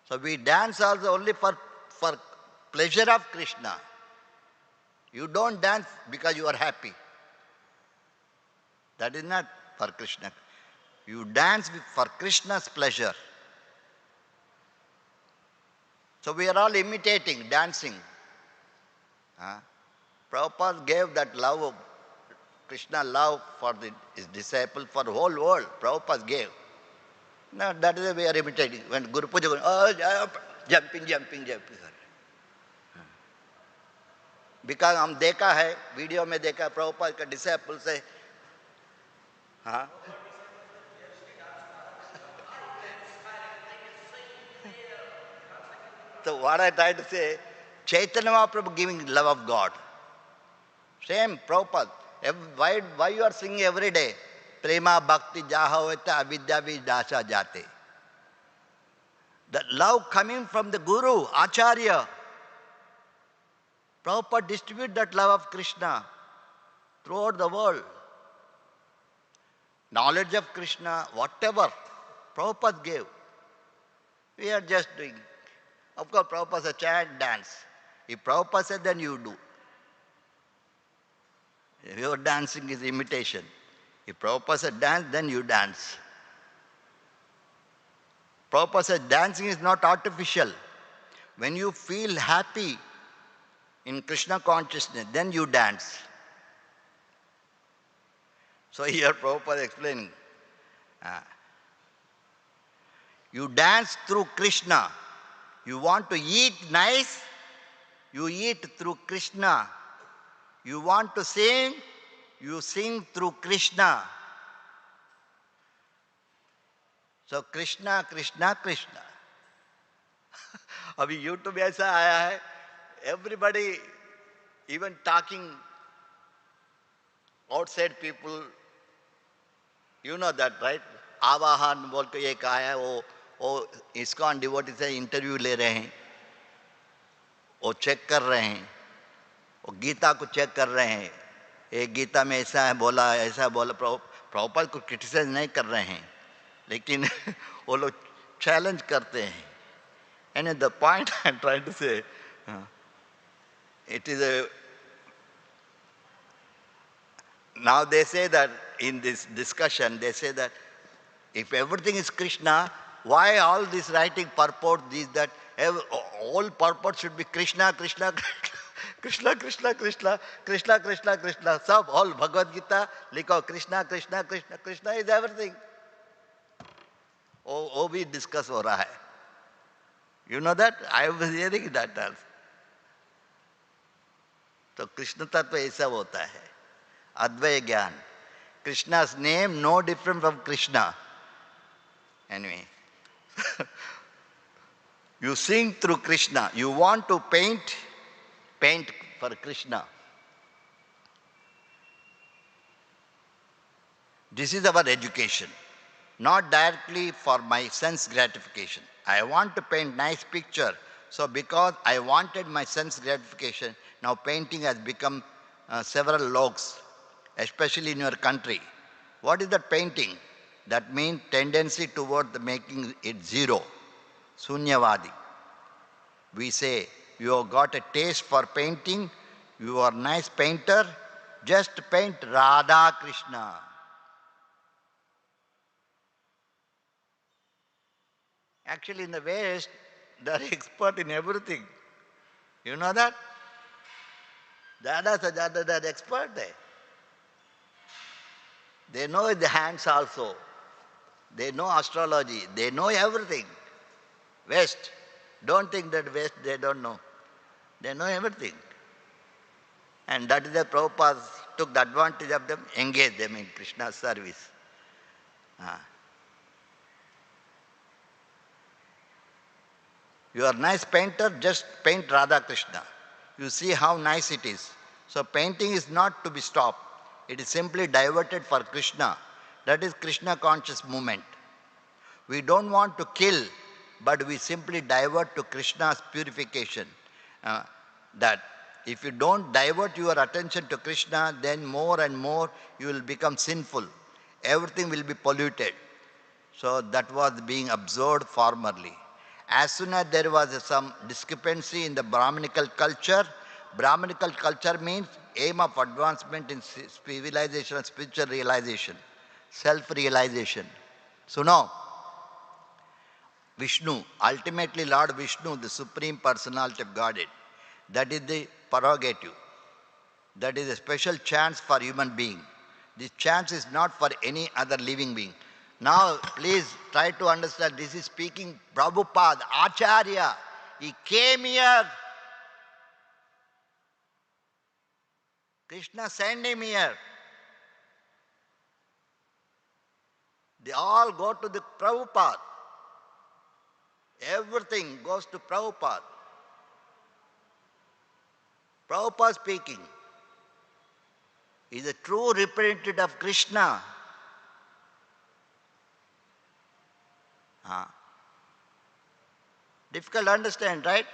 So we dance also only for pleasure of Krishna. You don't dance because you are happy. That is not for Krishna. You dance for Krishna's pleasure. So we are all imitating, dancing. Prabhupada gave that love of Krishna love for his disciple, for the whole world. Prabhupada gave. Now that is the way we are imitating. When Guru Puja, jumping. Because हम देखा है, video में देखा प्रभुपाद का disciple से, So what I try to say, Chaitanya Mahaprabhu giving love of God. Same, Prabhupada. Why you are singing every day? Prema bhakti jaha veta avidya vidasha jate. The love coming from the Guru, Acharya. Prabhupada distribute that love of Krishna throughout the world. Knowledge of Krishna, whatever, Prabhupada gave. We are just doing. Of course, Prabhupada said, chant, dance. If Prabhupada said, then you do. Your dancing is imitation. If Prabhupada said dance, then you dance. Prabhupada said dancing is not artificial. When you feel happy in Krishna consciousness, then you dance. So here Prabhupada explaining. You dance through Krishna. You want to eat nice, you eat through Krishna. You want to sing, you sing through Krishna. So Krishna, Krishna, Krishna. अभी YouTube में ऐसा आया है, everybody even talking outside people, you know that, right? आवाहन बोल के एक आया है, वो ISKCON डिवोटी से इंटरव्यू ले रहे हैं, वो चेक कर रहे हैं, वो गीता को चेक कर रहे हैं, एक गीता में ऐसा बोला, प्रभुपाद को क्रिटिसाइज नहीं कर रहे हैं, लेकिन वो लोग चैलेंज करते हैं. And the point I'm trying to say, it is a, now they say that in this discussion, they say that if everything is Krishna, why all this writing purport, this, that, all purport should be Krishna, Krishna, Krishna, Krishna, Krishna, Krishna, Krishna, Krishna, sab, all Bhagavad Gita, likho Krishna, Krishna, Krishna, Krishna is everything. वो भी discuss हो रहा है. You know that? I was hearing that also. तो कृष्ण तत्व ऐसा होता है. Advaya Gyan. Krishna's name no different from Krishna. Anyway. You sing through Krishna. You want to paint for Krishna. This is our education. Not directly for my sense gratification. I want to paint nice picture. So because I wanted my sense gratification, now painting has become several logs, especially in your country. What is that painting? That means tendency toward the making it zero. Sunyavadi. We say, you have got a taste for painting, you are a nice painter, just paint Radha Krishna. Actually, in the West, they are expert in everything. You know that? Dada Sajada, they are expert there. They know the hands also. They know astrology. They know everything. West. Don't think that West they don't know. They know everything. And that is the Prabhupada took the advantage of them, engaged them in Krishna's service. You are a nice painter, just paint Radha Krishna. You see how nice it is. So painting is not to be stopped. It is simply diverted for Krishna. That is Krishna conscious movement. We don't want to kill, but we simply divert to Krishna's purification. That if you don't divert your attention to Krishna, then more and more you will become sinful. Everything will be polluted. So that was being observed formerly. As soon as there was some discrepancy in the Brahminical culture means aim of advancement in civilization and spiritual realization, self-realization. So now, Vishnu, ultimately Lord Vishnu, the Supreme Personality of Godhead, that is the prerogative. That is a special chance for human being. This chance is not for any other living being. Now, please try to understand, this is speaking Prabhupada, Acharya. He came here. Krishna sent him here. They all go to the Prabhupada. Everything goes to Prabhupada. Prabhupada speaking. He is a true representative of Krishna. Difficult to understand, right?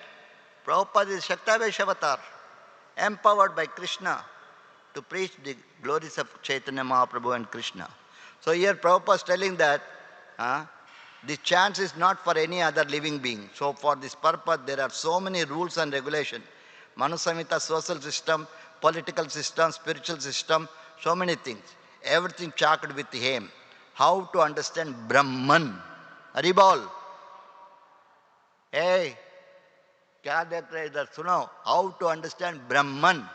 Prabhupada is Shaktavesh avatar, empowered by Krishna to preach the glories of Chaitanya Mahaprabhu and Krishna. So here Prabhupada is telling that this chance is not for any other living being. So for this purpose, there are so many rules and regulations. Manusamhita, social system, political system, spiritual system, so many things. Everything chalked with him. How to understand Brahman. Haribol. Hey, क्या देख रहे इधर सुनो. How to understand Brahman.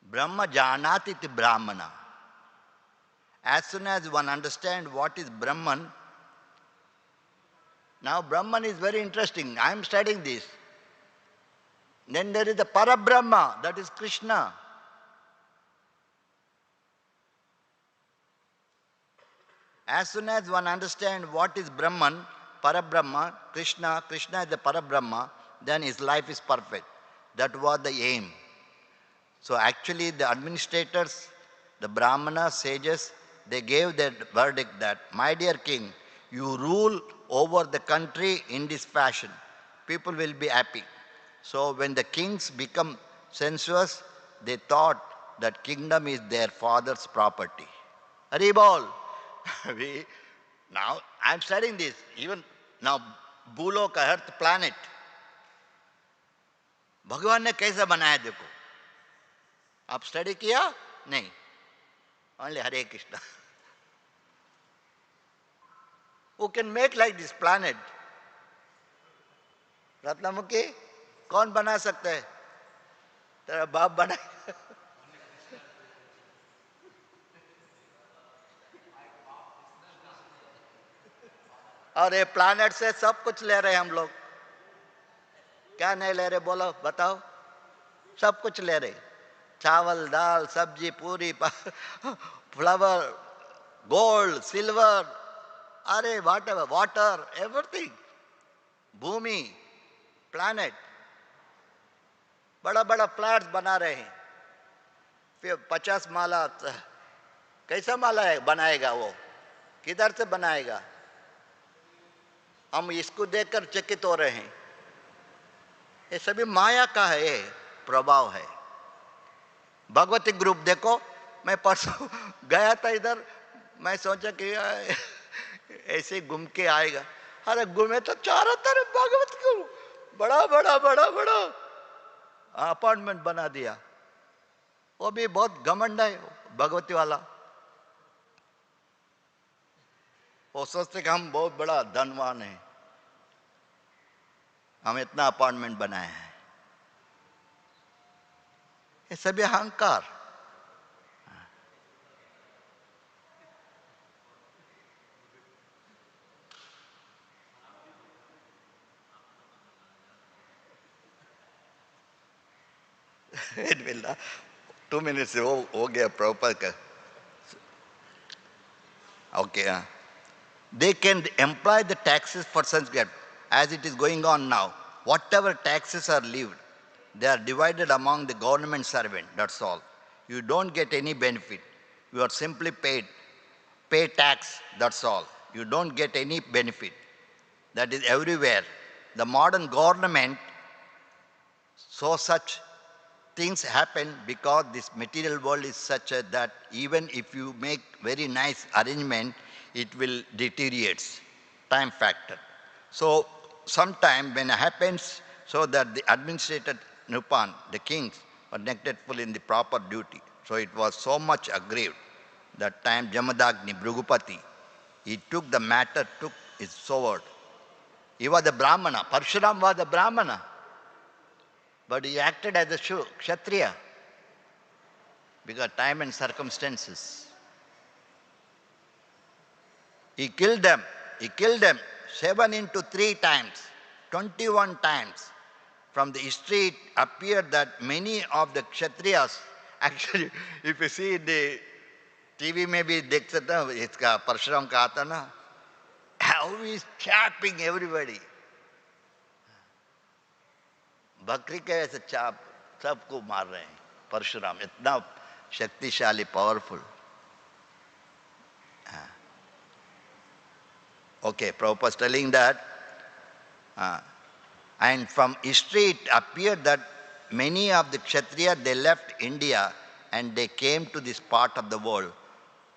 Brahma janati iti brahmana. As soon as one understands what is Brahman, now Brahman is very interesting. I am studying this. Then there is the Parabrahma, that is Krishna. As soon as one understands what is Brahman, Parabrahma, Krishna is the Parabrahma, then his life is perfect. That was the aim. So actually the administrators, the Brahmana sages, they gave their verdict that, my dear king, you rule over the country in this fashion. People will be happy. So when the kings become sensuous, they thought that kingdom is their father's property. Haribol. Now I'm studying this. Even now, Bhuloka, Earth planet. भगवान ने कैसा बनाया देखो. आप study किया? नहीं. Only Hare Krishna. Who can make like this planet? रत्नमुखी कौन बना सकता है? तेरा बाप बनाएगा. और ये प्लैनेट से सब कुछ ले रहे हैं हम लोग. क्या नहीं ले रहे बोलो, बताओ. सब कुछ ले रहे. चावल, दाल, सब्जी, पूरी, फ्लावर, गोल्ड, सिल्वर, अरे whatever, water, everything. भूमि, प्लैनेट, बड़ा बड़ा फ्लैट्स बना रहे हैं. फिर 50 माला, कैसा माला है बनाएगा वो? किधर से बनाएगा? हम इसको देखकर चकित हो रहे हैं. ये सभी माया का है, ये प्रभाव है. भगवती ग्रुप देखो, मैं परसों गया था इधर, मैं सोचा कि ऐसे ही घूम के आएगा. अरे घूमे तो चारों तरफ भगवत ग्रुप, बड़ा बड़ा बड़ा बड़ा अपार्टमेंट बना दिया. वो भी बहुत घमंड है भगवती वाला. वो सोचते कि हम बहुत बड़ा धनवान हैं, हम इतना अपार्टमेंट बनाए हैं. ये सभी अहंकार. It will 2 minutes हो गया प्रॉपर का. Okay. They can employ the taxes for such get, as it is going on now. Whatever taxes are levied, they are divided among the government servant. That's all. You don't get any benefit. You are simply paid. Pay tax. That's all. You don't get any benefit. That is everywhere. The modern government, so such things happen because this material world is such that even if you make very nice arrangement, it will deteriorate. Time factor. So sometime when it happens, so that the administrator Nupan, the kings, were neglectful in the proper duty. So it was so much aggrieved. That time Jamadagni, Bhrugupati, he took the matter, took his sword. He was the Brahmana. Parshuram was the Brahmana. But he acted as a Kshatriya because time and circumstances. He killed them. He killed them 7 into 3 times, 21 times. From the history it appeared that many of the Kshatriyas, actually if you see the TV में भी देख सकते हो, इसका परशुराम का आता ना, how he is chapping everybody. बकरी के ऐसे चाप सबको मार रहे हैं. परशुराम इतना शक्तिशाली, powerful. Okay, Prabhupada is telling that, and from history it appeared that many of the Kshatriyas, they left India and they came to this part of the world.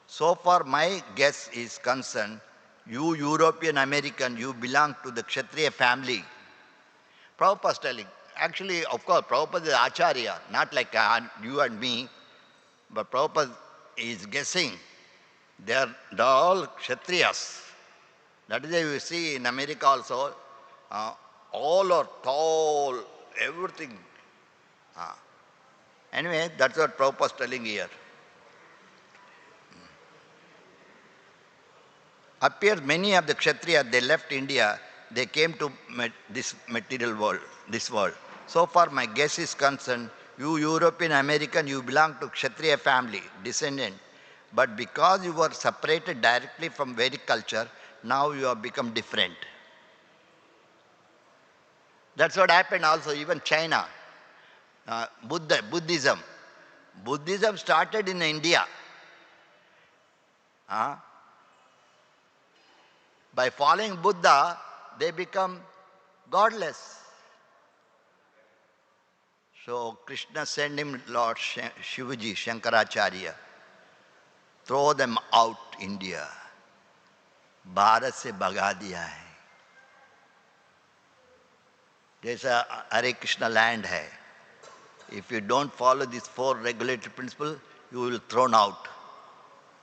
So far my guess is concerned, you European American, you belong to the Kshatriya family. Prabhupada is telling, actually of course Prabhupada is Acharya, not like you and me, but Prabhupada is guessing, they're all Kshatriyas. That is why you see in America also, all are tall, everything. Anyway, that's what Prabhupada is telling here. Appears many of the Kshatriyas, they left India, they came to this material world, this world. So far my guess is concerned, you European American, you belong to Kshatriya family, descendant. But because you were separated directly from Vedic culture, now you have become different. That's what happened also, even China. Buddhism. Buddhism started in India. By following Buddha, they become godless. So Krishna sent him Lord Shivaji, Shankaracharya. Throw them out India. Bharat se bhaga diya hai. Jaisa Hare Krishna land hai. If you don't follow these 4 regulatory principles, you will be thrown out.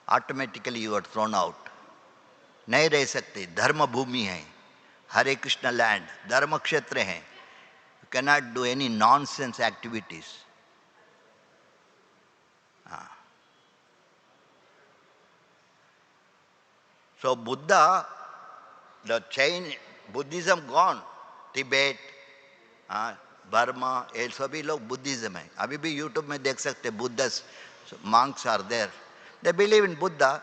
Automatically you are thrown out. नहीं रह सकते, धर्म भूमि है, हरे Krishna land, धर्म क्षेत्र है. You cannot do any nonsense activities. So Buddha, the chain, Buddhism gone, Tibet, Burma, ये सभी लोग बुद्धिज्म है. अभी भी यूट्यूब में देख सकते, Buddhist monks are there. They believe in Buddha.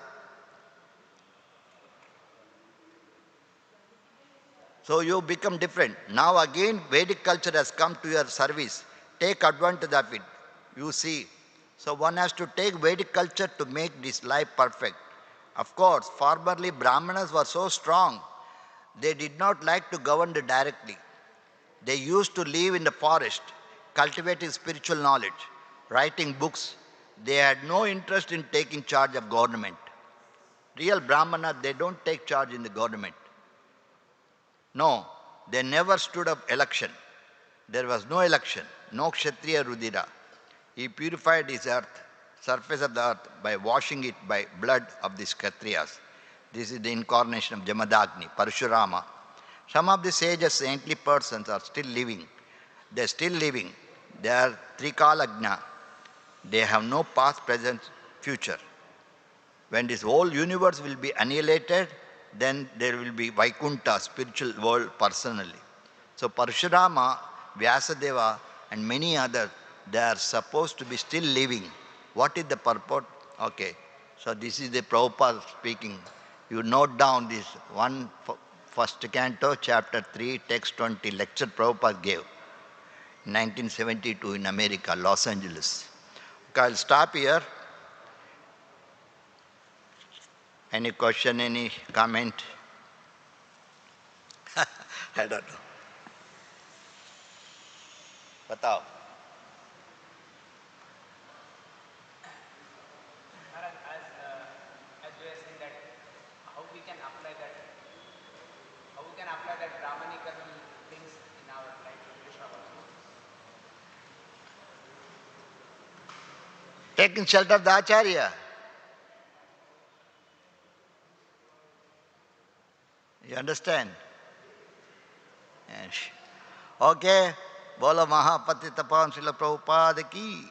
So you become different. Now again Vedic culture has come to your service. Take advantage of it. You see. So one has to take Vedic culture to make this life perfect. Of course, formerly Brahmanas were so strong, they did not like to govern directly. They used to live in the forest, cultivating spiritual knowledge, writing books. They had no interest in taking charge of government. Real Brahmanas, they don't take charge in the government. No, they never stood up election. There was no election, no Kshatriya Rudira. He purified his earth, surface of the earth, by washing it by blood of the Kshatriyas. This is the incarnation of Jamadagni, Parashurama. Some of the sages, saintly persons are still living. They are still living. They are Trikalagna. They have no past, present, future. When this whole universe will be annihilated, then there will be Vaikuntha, spiritual world personally. So Parashurama, Vyasadeva and many others, they are supposed to be still living. What is the purport? Okay. So this is the Prabhupada speaking. You note down this first canto, chapter 3, text 20, lecture Prabhupada gave in 1972 in America, Los Angeles. Okay, I'll stop here. Any question, any comment? I don't know. Batao. Maharaj, as you are saying that, how we can apply that Brahmanical things in our life, Krishna consciousness. Taking shelter of the Acharya. You understand? Yes. Okay. Bolo Mahapati Tapan Srila Prabhupada ki.